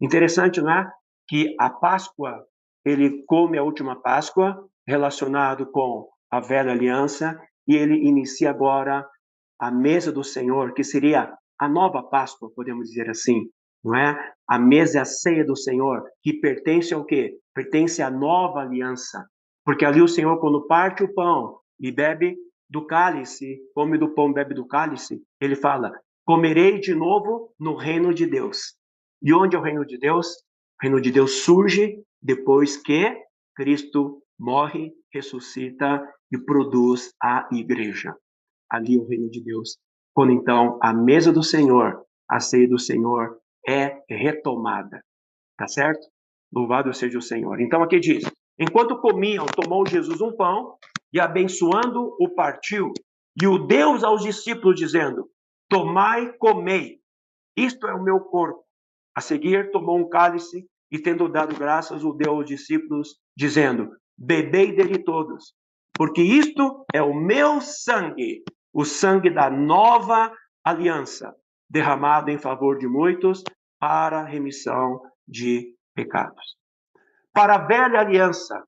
Interessante, não é? Que a Páscoa, ele come a última Páscoa, relacionado com a velha aliança, e ele inicia agora a mesa do Senhor, que seria a nova Páscoa, podemos dizer assim, não é? A mesa é a ceia do Senhor, que pertence ao quê? Pertence à nova aliança. Porque ali o Senhor, quando parte o pão e bebe do cálice, come do pão, bebe do cálice, ele fala: comerei de novo no reino de Deus. E onde é o reino de Deus? O reino de Deus surge depois que Cristo morre, ressuscita e produz a igreja. Ali é o reino de Deus. Quando então a mesa do Senhor, a ceia do Senhor é retomada. Tá certo? Louvado seja o Senhor. Então aqui diz: enquanto comiam, tomou Jesus um pão e abençoando o partiu e o deu aos discípulos dizendo: tomai, comei, isto é o meu corpo. A seguir tomou um cálice e tendo dado graças o deu aos discípulos dizendo: bebei dele todos, porque isto é o meu sangue, o sangue da nova aliança, derramado em favor de muitos para a remissão de pecados. Para a velha aliança,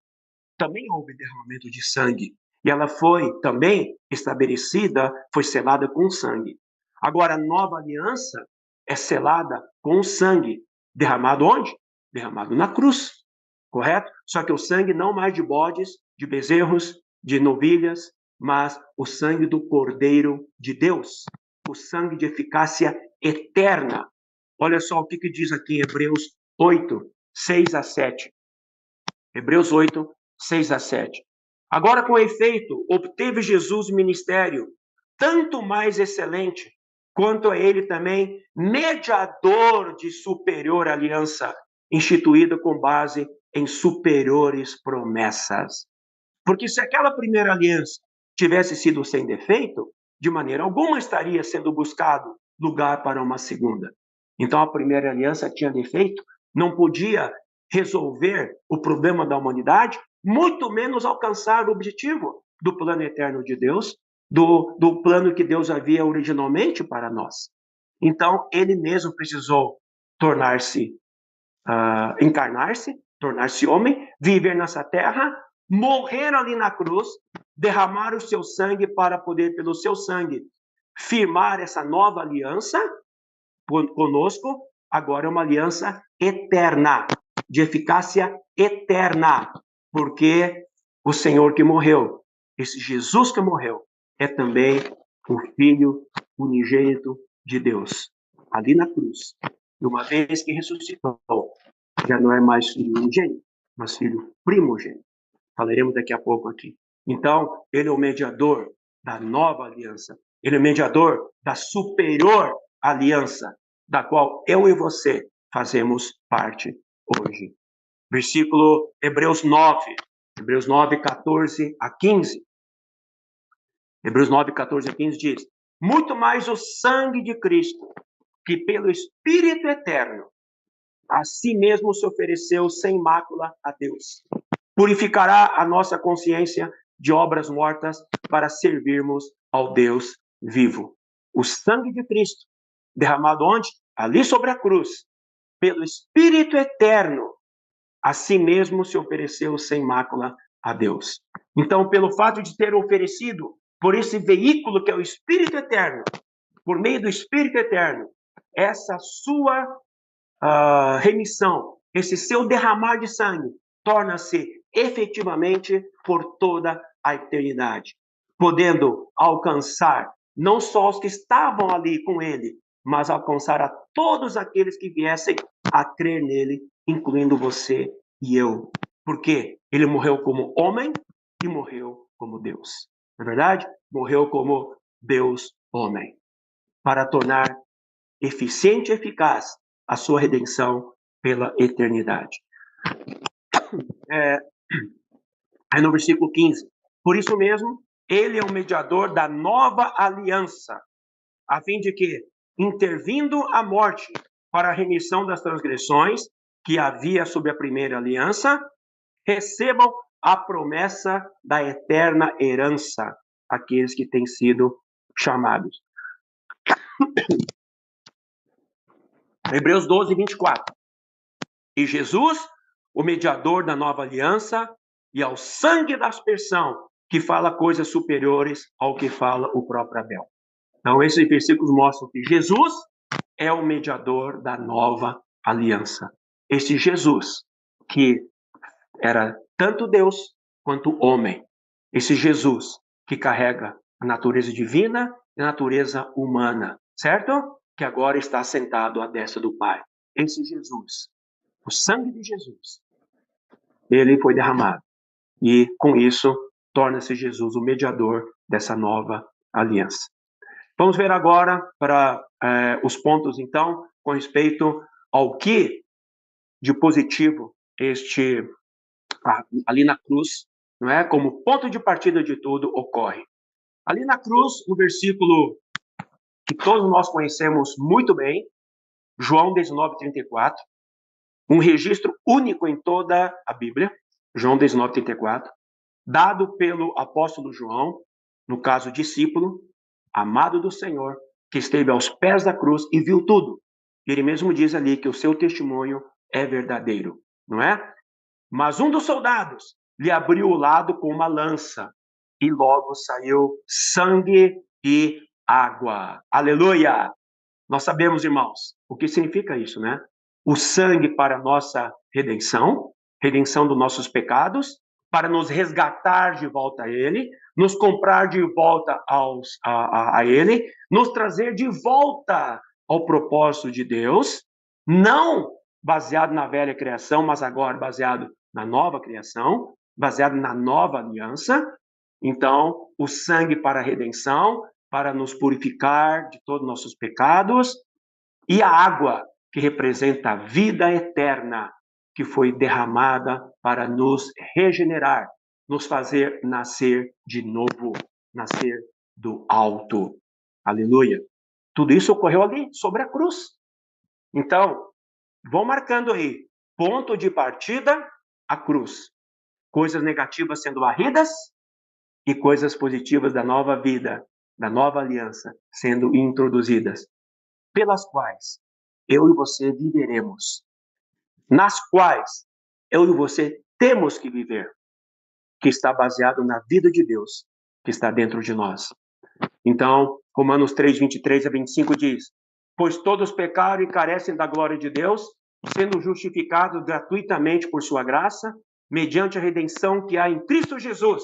também houve derramamento de sangue, e ela foi também estabelecida, foi selada com sangue. Agora, a nova aliança é selada com sangue, derramado onde? Derramado na cruz, correto? Só que o sangue não mais de bodes, de bezerros, de novilhas, mas o sangue do Cordeiro de Deus, o sangue de eficácia eterna. Olha só o que diz aqui em Hebreus 8, 6 a 7. Hebreus 8, 6 a 7. Agora, com efeito, obteve Jesus ministério tanto mais excelente, quanto é ele também mediador de superior aliança, instituída com base em superiores promessas. Porque se aquela primeira aliança tivesse sido sem defeito, de maneira alguma estaria sendo buscado lugar para uma segunda. Então a primeira aliança tinha defeito, não podia resolver o problema da humanidade, muito menos alcançar o objetivo do plano eterno de Deus, do plano que Deus havia originalmente para nós. Então ele mesmo precisou tornar-se, encarnar-se, tornar-se homem, viver nessa terra, morrer ali na cruz, derramar o seu sangue para poder, pelo seu sangue, firmar essa nova aliança conosco. Agora é uma aliança eterna, de eficácia eterna, porque o Senhor que morreu, esse Jesus que morreu, é também o Filho unigênito de Deus, ali na cruz. E uma vez que ressuscitou, já não é mais filho unigênito, mas filho primogênito. Falaremos daqui a pouco aqui. Então, ele é o mediador da nova aliança. Ele é o mediador da superior aliança, da qual eu e você fazemos parte hoje. Versículo Hebreus 9, 14 a 15. Hebreus 9, 14 a 15 diz: muito mais o sangue de Cristo, que pelo Espírito eterno, a si mesmo se ofereceu sem mácula a Deus, purificará a nossa consciência de obras mortas para servirmos ao Deus vivo. O sangue de Cristo, derramado onde? Ali sobre a cruz, pelo Espírito eterno, a si mesmo se ofereceu sem mácula a Deus. Então, pelo fato de ter oferecido por esse veículo que é o Espírito eterno, por meio do Espírito eterno, essa sua remissão, esse seu derramar de sangue torna-se efetivamente por toda a eternidade, podendo alcançar não só os que estavam ali com ele, mas alcançar a todos aqueles que viessem a crer nele, incluindo você e eu. Porque ele morreu como homem e morreu como Deus. Na verdade, morreu como Deus homem, para tornar eficiente e eficaz a sua redenção pela eternidade. Aí no versículo 15, por isso mesmo, ele é o mediador da nova aliança, a fim de que, intervindo a morte para a remissão das transgressões que havia sob a primeira aliança, recebam a promessa da eterna herança aqueles que têm sido chamados. Hebreus 12, 24. E Jesus, o mediador da nova aliança, e ao sangue da aspersão, que fala coisas superiores ao que fala o próprio Abel. Então, esses versículos mostram que Jesus é o mediador da nova aliança. Esse Jesus, que era tanto Deus quanto homem. Esse Jesus, que carrega a natureza divina e a natureza humana, certo? Que agora está sentado à destra do Pai. Esse Jesus, o sangue de Jesus, ele foi derramado. E, com isso, torna-se Jesus o mediador dessa nova aliança. Vamos ver agora para os pontos, então, com respeito ao que de positivo ali na cruz, não é? Como ponto de partida de tudo ocorre. Ali na cruz, no versículo que todos nós conhecemos muito bem, João 19:34, um registro único em toda a Bíblia, João 19:34, dado pelo apóstolo João, no caso discípulo, amado do Senhor, que esteve aos pés da cruz e viu tudo. Ele mesmo diz ali que o seu testemunho é verdadeiro, não é? Mas um dos soldados lhe abriu o lado com uma lança e logo saiu sangue e água. Aleluia! Nós sabemos, irmãos, o que significa isso, né? O sangue para a nossa redenção, redenção dos nossos pecados, para nos resgatar de volta a Ele, nos comprar de volta a Ele, nos trazer de volta ao propósito de Deus, não baseado na velha criação, mas agora baseado na nova criação, baseado na nova aliança. Então, o sangue para a redenção, para nos purificar de todos os nossos pecados, e a água, que representa a vida eterna, que foi derramada para nos regenerar, nos fazer nascer de novo, nascer do alto. Aleluia. Tudo isso ocorreu ali, sobre a cruz. Então, vão marcando aí, ponto de partida, a cruz. Coisas negativas sendo varridas e coisas positivas da nova vida, da nova aliança, sendo introduzidas, pelas quais eu e você viveremos, nas quais eu e você temos que viver, que está baseado na vida de Deus, que está dentro de nós. Então, Romanos 3, 23 a 25 diz: pois todos pecaram e carecem da glória de Deus, sendo justificados gratuitamente por sua graça, mediante a redenção que há em Cristo Jesus,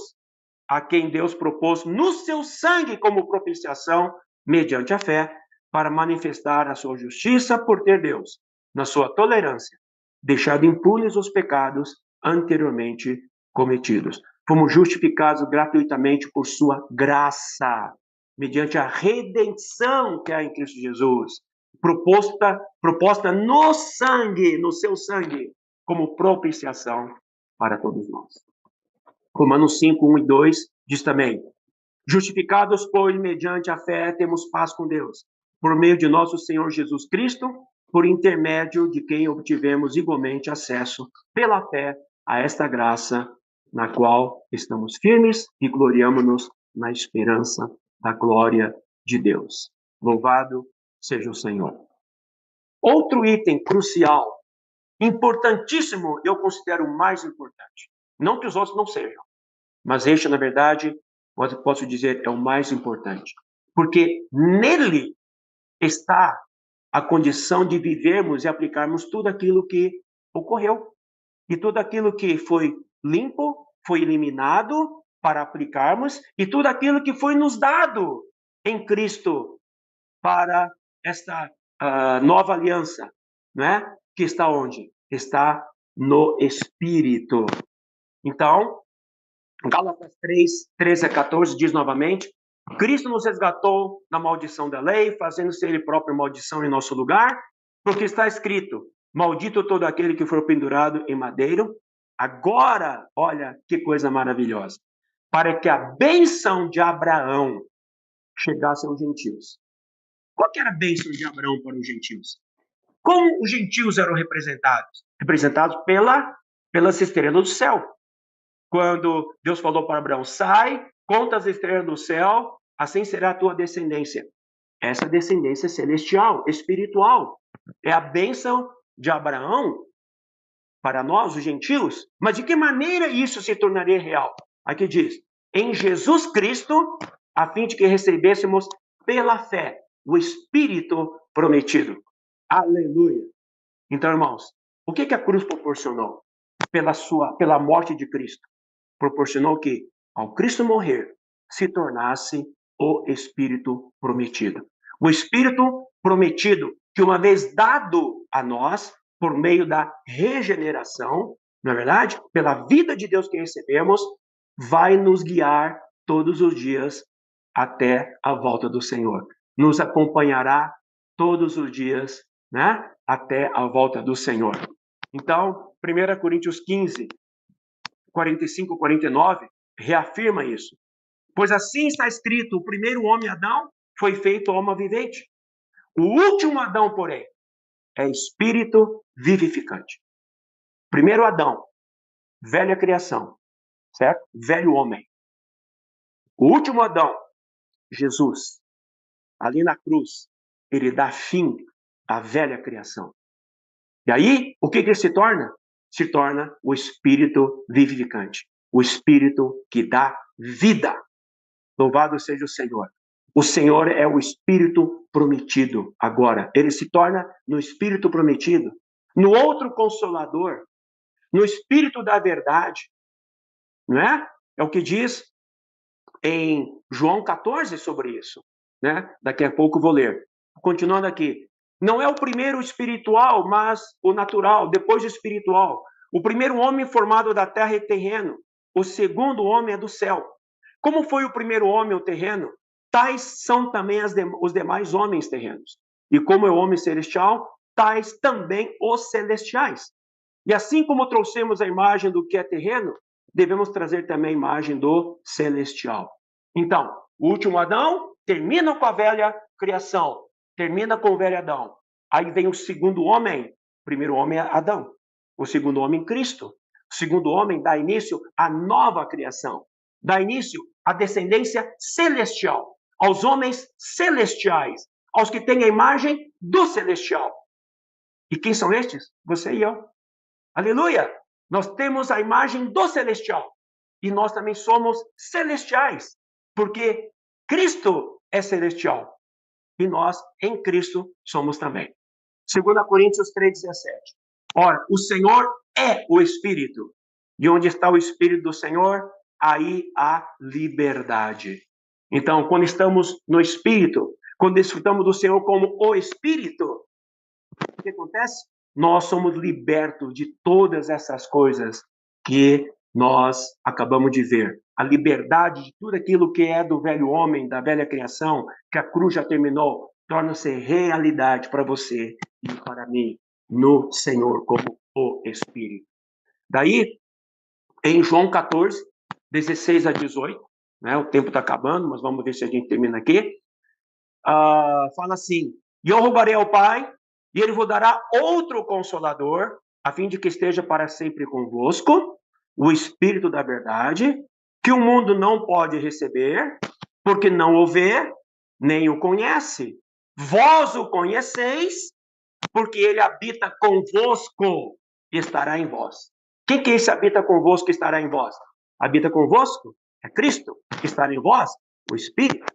a quem Deus propôs no seu sangue como propiciação, mediante a fé, para manifestar a sua justiça por ter Deus, na sua tolerância, deixado impunes os pecados anteriormente cometidos. Fomos justificados gratuitamente por sua graça, mediante a redenção que há em Cristo Jesus, proposta no sangue, no seu sangue, como propiciação para todos nós. Romanos 5, 1 e 2 diz também: justificados, pois, mediante a fé, temos paz com Deus, por meio de nosso Senhor Jesus Cristo, por intermédio de quem obtivemos igualmente acesso, pela fé, a esta graça, na qual estamos firmes e gloriamo-nos na esperança da glória de Deus. Louvado seja o Senhor. Outro item crucial, importantíssimo, eu considero o mais importante. Não que os outros não sejam, mas este, na verdade, posso dizer, é o mais importante. Porque nele está a condição de vivermos e aplicarmos tudo aquilo que ocorreu. E tudo aquilo que foi limpo foi eliminado para aplicarmos, e tudo aquilo que foi nos dado em Cristo para esta nova aliança, né? Que está onde? Está no Espírito. Então, Gálatas 3, 13 a 14 diz novamente: Cristo nos resgatou da maldição da lei, fazendo-se ele próprio maldição em nosso lugar, porque está escrito: maldito todo aquele que for pendurado em madeiro. Agora, olha que coisa maravilhosa, para que a bênção de Abraão chegasse aos gentios. Qual que era a bênção de Abraão para os gentios? Como os gentios eram representados? Representados pelas estrelas do céu. Quando Deus falou para Abraão: sai, conta as estrelas do céu, assim será a tua descendência. Essa descendência celestial, espiritual, é a bênção de Abraão para nós, os gentios. Mas de que maneira isso se tornaria real? Aqui diz: em Jesus Cristo, a fim de que recebêssemos pela fé o Espírito prometido. Aleluia! Então, irmãos, o que a cruz proporcionou? Pela morte de Cristo, proporcionou que, ao Cristo morrer, se tornasse o Espírito prometido. O Espírito prometido, que uma vez dado a nós, por meio da regeneração, não é verdade? Pela vida de Deus que recebemos, vai nos guiar todos os dias até a volta do Senhor. Nos acompanhará todos os dias, né? Até a volta do Senhor. Então, 1 Coríntios 15, 45, 49, reafirma isso. Pois assim está escrito: o primeiro homem, Adão, foi feito alma vivente. O último Adão, porém, é espírito vivificante. Primeiro Adão, velha criação, certo? Velho homem. O último Adão, Jesus, ali na cruz, ele dá fim à velha criação. E aí, o que ele se torna? Se torna o espírito vivificante. O espírito que dá vida. Louvado seja o Senhor. O Senhor é o Espírito prometido agora. Ele se torna no Espírito prometido, no outro Consolador, no Espírito da verdade. Não é? É o que diz em João 14 sobre isso. Né? Daqui a pouco vou ler. Continuando aqui. Não é o primeiro espiritual, mas o natural, depois do espiritual. O primeiro homem formado da terra é terreno. O segundo homem é do céu. Como foi o primeiro homem, o terreno, tais são também os demais homens terrenos. E como é o homem celestial, tais também os celestiais. E assim como trouxemos a imagem do que é terreno, devemos trazer também a imagem do celestial. Então, o último Adão termina com a velha criação, termina com o velho Adão. Aí vem o segundo homem, o primeiro homem é Adão, o segundo homem Cristo. O segundo homem dá início à nova criação, dá início à descendência celestial, aos homens celestiais, aos que têm a imagem do celestial. E quem são estes? Você e eu. Aleluia! Nós temos a imagem do celestial. E nós também somos celestiais, porque Cristo é celestial. E nós, em Cristo, somos também. 2 Coríntios 3,17. Ora, o Senhor é o Espírito. E onde está o Espírito do Senhor, aí há liberdade. Então, quando estamos no Espírito, quando desfrutamos do Senhor como o Espírito, o que acontece? Nós somos libertos de todas essas coisas que nós acabamos de ver. A liberdade de tudo aquilo que é do velho homem, da velha criação, que a cruz já terminou, torna-se realidade para você e para mim, no Senhor, como o Espírito. Daí, em João 14, 16 a 18, né, o tempo está acabando, mas vamos ver se a gente termina aqui. Fala assim: e eu rogarei ao Pai, e ele vos dará outro Consolador, a fim de que esteja para sempre convosco, o Espírito da verdade, que o mundo não pode receber, porque não o vê, nem o conhece. Vós o conheceis, porque ele habita convosco e estará em vós. Quem que esse habita convosco e estará em vós? Habita convosco? É Cristo. Estará em vós? O Espírito.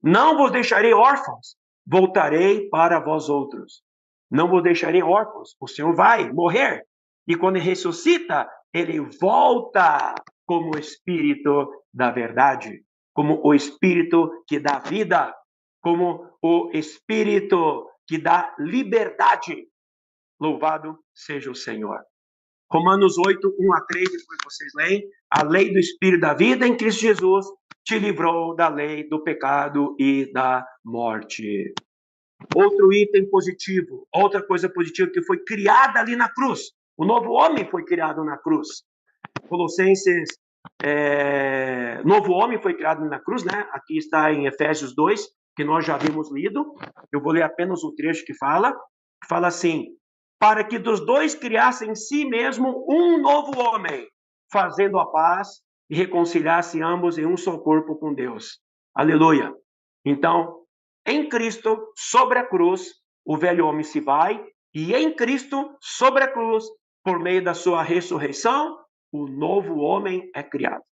Não vos deixarei órfãos, voltarei para vós outros. Não vos deixarei órfãos. O Senhor vai morrer, E quando ele ressuscita, ele volta como o Espírito da verdade, como o Espírito que dá vida, como o Espírito que dá liberdade. Louvado seja o Senhor. Romanos 8, 1 a 3, depois vocês leem. A lei do Espírito da vida em Cristo Jesus te livrou da lei do pecado e da morte. Outro item positivo, outra coisa positiva que foi criada ali na cruz. O novo homem foi criado na cruz. Colossenses, novo homem foi criado na cruz, né? Aqui está em Efésios 2, que nós já havíamos lido. Eu vou ler apenas o trecho que fala assim: para que dos dois criassem em si mesmo um novo homem, fazendo a paz e reconciliasse ambos em um só corpo com Deus. Aleluia. Então, em Cristo, sobre a cruz, o velho homem se vai, e em Cristo, sobre a cruz, por meio da sua ressurreição, o novo homem é criado.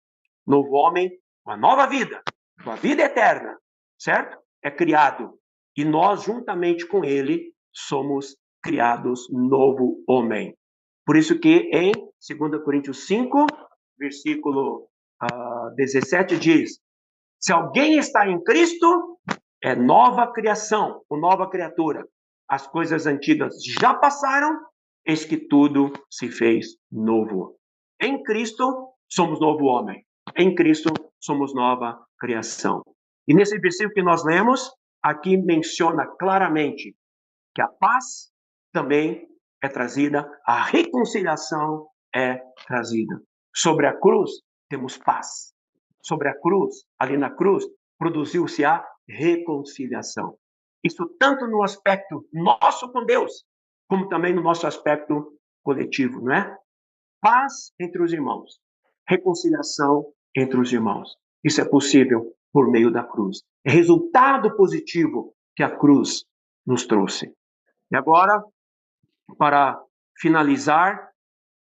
Novo homem, uma nova vida, uma vida eterna, certo? É criado. E nós, juntamente com ele, somos criados novo homem. Por isso que em 2 Coríntios 5, versículo 17, diz: se alguém está em Cristo, é nova criação, ou nova criatura. As coisas antigas já passaram, eis que tudo se fez novo. Em Cristo, somos novo homem. Em Cristo, somos nova criação. E nesse versículo que nós lemos, aqui menciona claramente que a paz também é trazida, a reconciliação é trazida. Sobre a cruz, temos paz. Sobre a cruz, ali na cruz, produziu-se a reconciliação. Isso tanto no aspecto nosso com Deus, como também no nosso aspecto coletivo, não é? Paz entre os irmãos, reconciliação entre os irmãos. Isso é possível por meio da cruz. É resultado positivo que a cruz nos trouxe. E agora, para finalizar,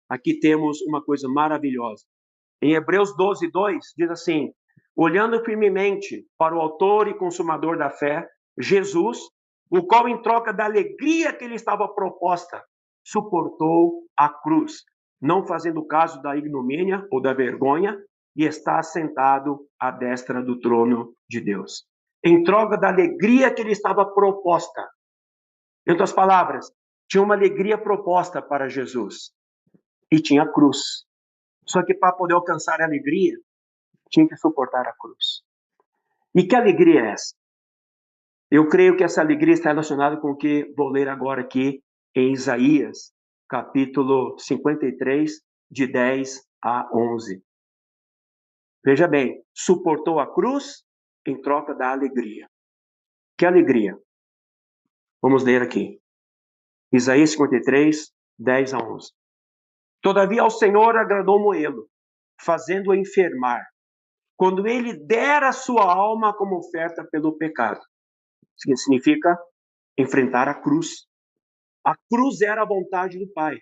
aqui temos uma coisa maravilhosa. Em Hebreus 12, 2, diz assim: olhando firmemente para o autor e consumador da fé, Jesus, o qual, em troca da alegria que lhe estava proposta, suportou a cruz, não fazendo caso da ignomínia ou da vergonha, e está sentado à destra do trono de Deus. Em troca da alegria que lhe estava proposta. Em outras palavras, tinha uma alegria proposta para Jesus e tinha a cruz. Só que para poder alcançar a alegria, tinha que suportar a cruz. E que alegria é essa? Eu creio que essa alegria está relacionada com o que vou ler agora aqui em Isaías, capítulo 53, de 10 a 11. Veja bem, suportou a cruz em troca da alegria. Que alegria? Vamos ler aqui. Isaías 53, 10 a 11. Todavia ao Senhor agradou moê-lo, fazendo-o enfermar, quando ele der a sua alma como oferta pelo pecado. Isso significa enfrentar a cruz. A cruz era a vontade do Pai.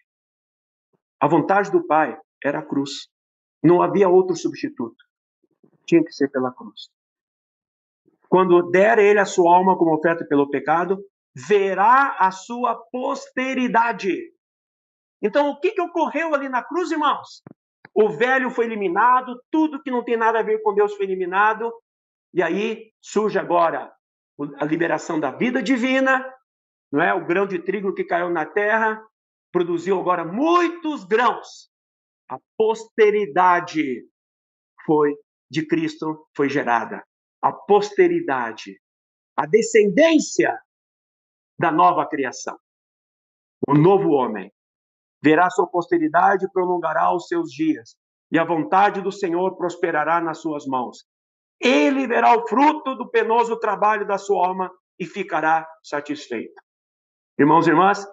A vontade do Pai era a cruz. Não havia outro substituto. Tinha que ser pela cruz. Quando der ele a sua alma como oferta pelo pecado, verá a sua posteridade. Então, o que ocorreu ali na cruz, irmãos? O velho foi eliminado, tudo que não tem nada a ver com Deus foi eliminado, e aí surge agora a liberação da vida divina, não é? O grão de trigo que caiu na terra produziu agora muitos grãos. A posteridade de Cristo foi gerada. A posteridade, a descendência da nova criação. O novo homem verá sua posteridade e prolongará os seus dias, e a vontade do Senhor prosperará nas suas mãos. Ele verá o fruto do penoso trabalho da sua alma e ficará satisfeito. Irmãos e irmãs,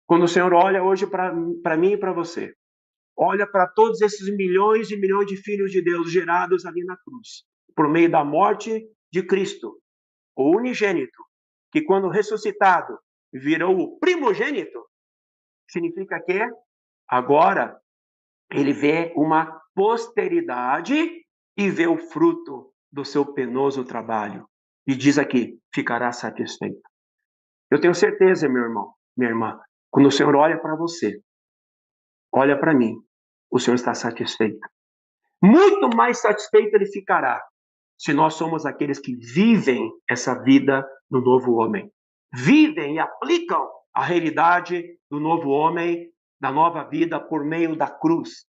quando o Senhor olha hoje para mim e para você, olha para todos esses milhões e milhões de filhos de Deus gerados ali na cruz, por meio da morte de Cristo, o unigênito, que quando ressuscitado virou o primogênito, significa que agora ele vê uma posteridade e vê o fruto do seu penoso trabalho. E diz aqui, ficará satisfeito. Eu tenho certeza, meu irmão, minha irmã, quando o Senhor olha para você, olha para mim, o Senhor está satisfeito. Muito mais satisfeito ele ficará se nós somos aqueles que vivem essa vida do novo homem. Vivem e aplicam a realidade do novo homem, da nova vida por meio da cruz.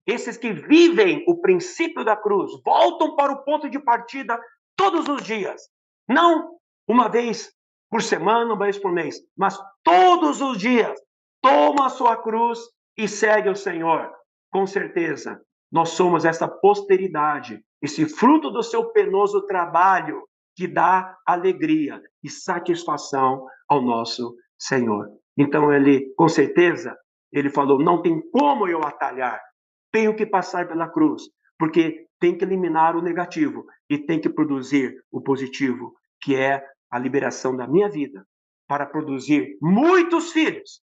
Esses que vivem o princípio da cruz voltam para o ponto de partida todos os dias. Não uma vez por semana, uma vez por mês, mas todos os dias. Toma a sua cruz e segue o Senhor. Com certeza, nós somos essa posteridade, esse fruto do seu penoso trabalho que dá alegria e satisfação ao nosso Senhor. Então ele, com certeza, ele falou: não tem como eu atalhar. Tenho que passar pela cruz, porque tem que eliminar o negativo e tem que produzir o positivo, que é a liberação da minha vida, para produzir muitos filhos.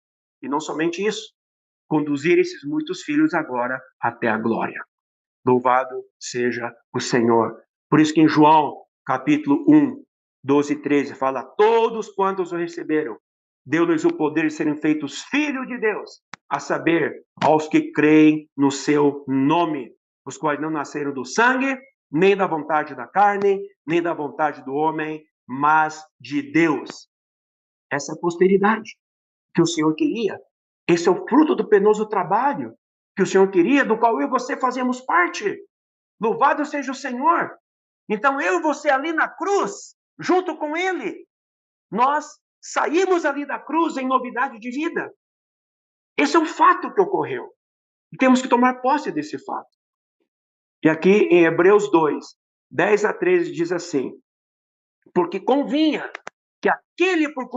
E não somente isso, conduzir esses muitos filhos agora até a glória. Louvado seja o Senhor. Por isso que em João, capítulo 1, 12 e 13, fala: todos quantos o receberam, deu-lhes o poder de serem feitos filhos de Deus, a saber, aos que creem no seu nome, os quais não nasceram do sangue, nem da vontade da carne, nem da vontade do homem, mas de Deus. Essa é a posteridade que o Senhor queria. Esse é o fruto do penoso trabalho que o Senhor queria, do qual eu e você fazemos parte. Louvado seja o Senhor. Então eu e você ali na cruz, junto com Ele, nós saímos ali da cruz em novidade de vida. Esse é um fato que ocorreu. E temos que tomar posse desse fato. E aqui em Hebreus 2, 10 a 13 diz assim: porque convinha que aquele por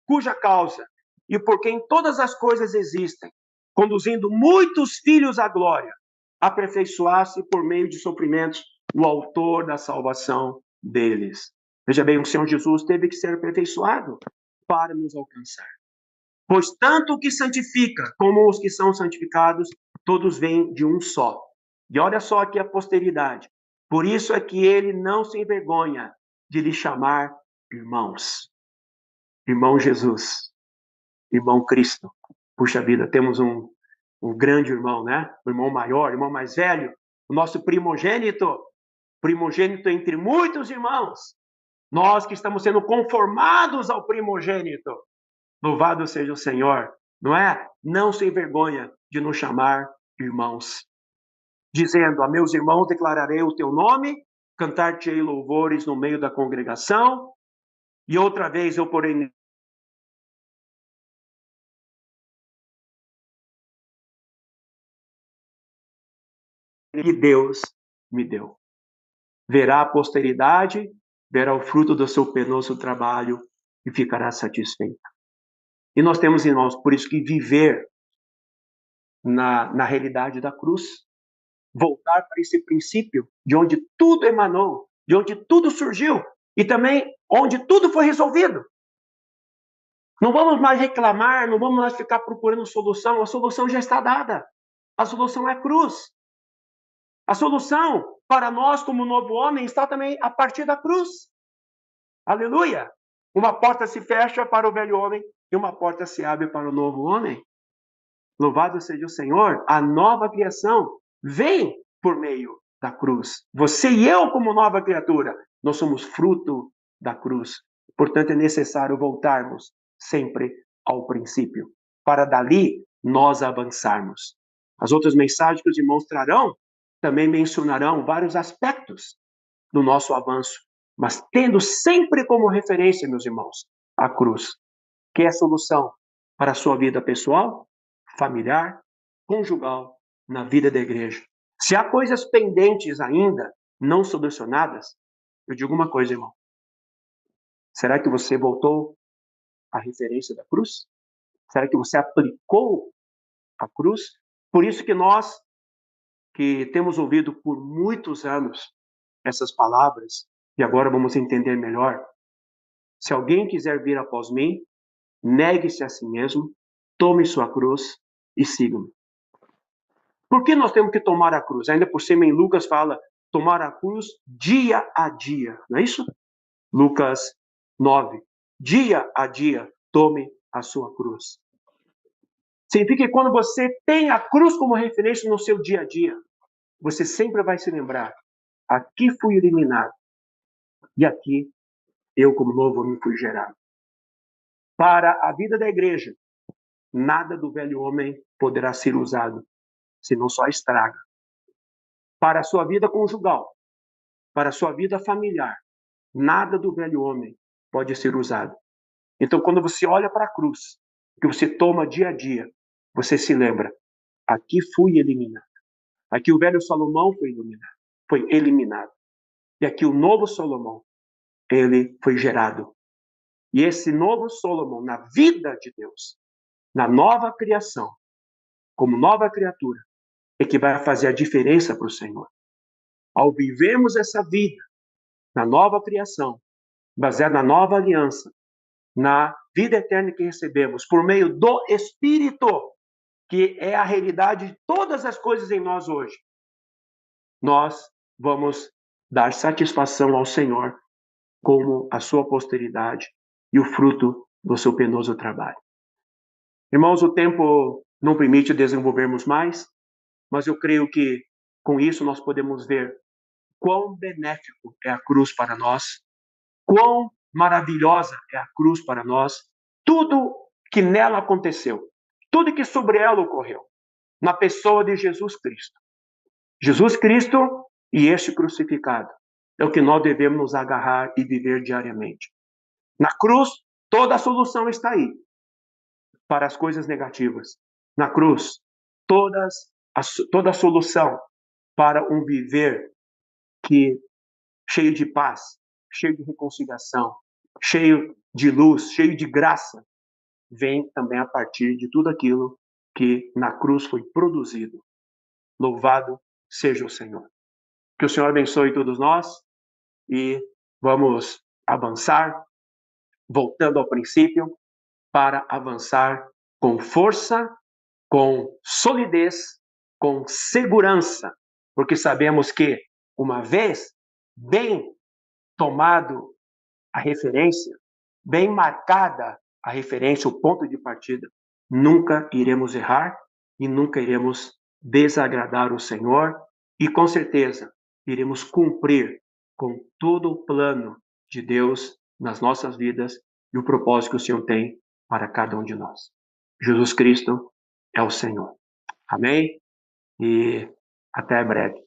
cuja causa e por quem todas as coisas existem, conduzindo muitos filhos à glória, aperfeiçoasse por meio de sofrimentos o autor da salvação deles. Veja bem, o Senhor Jesus teve que ser aperfeiçoado para nos alcançar. Pois tanto o que santifica como os que são santificados, todos vêm de um só. E olha só aqui a posteridade. Por isso é que ele não se envergonha de lhe chamar irmãos. Irmão Jesus, irmão Cristo. Puxa vida, temos um grande irmão, né? O irmão maior, o irmão mais velho, o nosso primogênito entre muitos irmãos. Nós que estamos sendo conformados ao primogênito. Louvado seja o Senhor, não é? Não se envergonha de nos chamar irmãos. Dizendo: a meus irmãos declararei o teu nome, cantar-te-ei louvores no meio da congregação, e outra vez eu porei que Deus me deu. Verá a posteridade, verá o fruto do seu penoso trabalho e ficará satisfeito. E nós temos, irmãos, por isso que viver na realidade da cruz, voltar para esse princípio de onde tudo emanou, de onde tudo surgiu e também onde tudo foi resolvido. Não vamos mais reclamar, não vamos mais ficar procurando solução, a solução já está dada. A solução é a cruz. A solução para nós, como novo homem, está também a partir da cruz. Aleluia! Uma porta se fecha para o velho homem e uma porta se abre para o novo homem. Louvado seja o Senhor, a nova criação vem por meio da cruz. Você e eu, como nova criatura, nós somos fruto da cruz. Portanto, é necessário voltarmos sempre ao princípio, para dali nós avançarmos. As outras mensagens que os irmãos trarão também mencionarão vários aspectos do nosso avanço, mas tendo sempre como referência, meus irmãos, a cruz, que é a solução para a sua vida pessoal, familiar, conjugal, na vida da igreja. Se há coisas pendentes ainda, não solucionadas, eu digo uma coisa, irmão. Será que você voltou à referência da cruz? Será que você aplicou a cruz? Por isso que nós, que temos ouvido por muitos anos essas palavras, e agora vamos entender melhor. Se alguém quiser vir após mim, negue-se a si mesmo, tome sua cruz e siga-me. Por que nós temos que tomar a cruz? Ainda por cima, em Lucas fala tomar a cruz dia a dia, não é isso? Lucas 9. Dia a dia, tome a sua cruz. Significa que quando você tem a cruz como referência no seu dia a dia, você sempre vai se lembrar: aqui fui eliminado e aqui eu, como novo homem, fui gerado. Para a vida da igreja, nada do velho homem poderá ser usado, senão só estraga. Para a sua vida conjugal, para a sua vida familiar, nada do velho homem pode ser usado. Então, quando você olha para a cruz, que você toma dia a dia, você se lembra: aqui fui eliminado. Aqui o velho Salomão foi eliminado. E aqui o novo Salomão, ele foi gerado. E esse novo Salomão, na vida de Deus, na nova criação, como nova criatura, é que vai fazer a diferença para o Senhor. Ao vivermos essa vida na nova criação, baseada na nova aliança, na vida eterna que recebemos por meio do Espírito, que é a realidade de todas as coisas em nós hoje, nós vamos dar satisfação ao Senhor como a sua posteridade e o fruto do seu penoso trabalho. Irmãos, o tempo não permite desenvolvermos mais, mas eu creio que com isso nós podemos ver quão benéfico é a cruz para nós, quão maravilhosa é a cruz para nós, tudo que nela aconteceu, tudo que sobre ela ocorreu, na pessoa de Jesus Cristo. Jesus Cristo e este crucificado é o que nós devemos nos agarrar e viver diariamente. Na cruz, toda a solução está aí para as coisas negativas. Na cruz, toda a solução para um viver que cheio de paz, cheio de reconciliação, cheio de luz, cheio de graça, vem também a partir de tudo aquilo que na cruz foi produzido. Louvado seja o Senhor. Que o Senhor abençoe todos nós e vamos avançar, voltando ao princípio, para avançar com força, com solidez, com segurança, porque sabemos que, uma vez bem tomado a referência, bem marcada a referência, o ponto de partida, nunca iremos errar e nunca iremos desagradar o Senhor e, com certeza, iremos cumprir com todo o plano de Deus nas nossas vidas e o propósito que o Senhor tem para cada um de nós. Jesus Cristo é o Senhor. Amém? E até breve.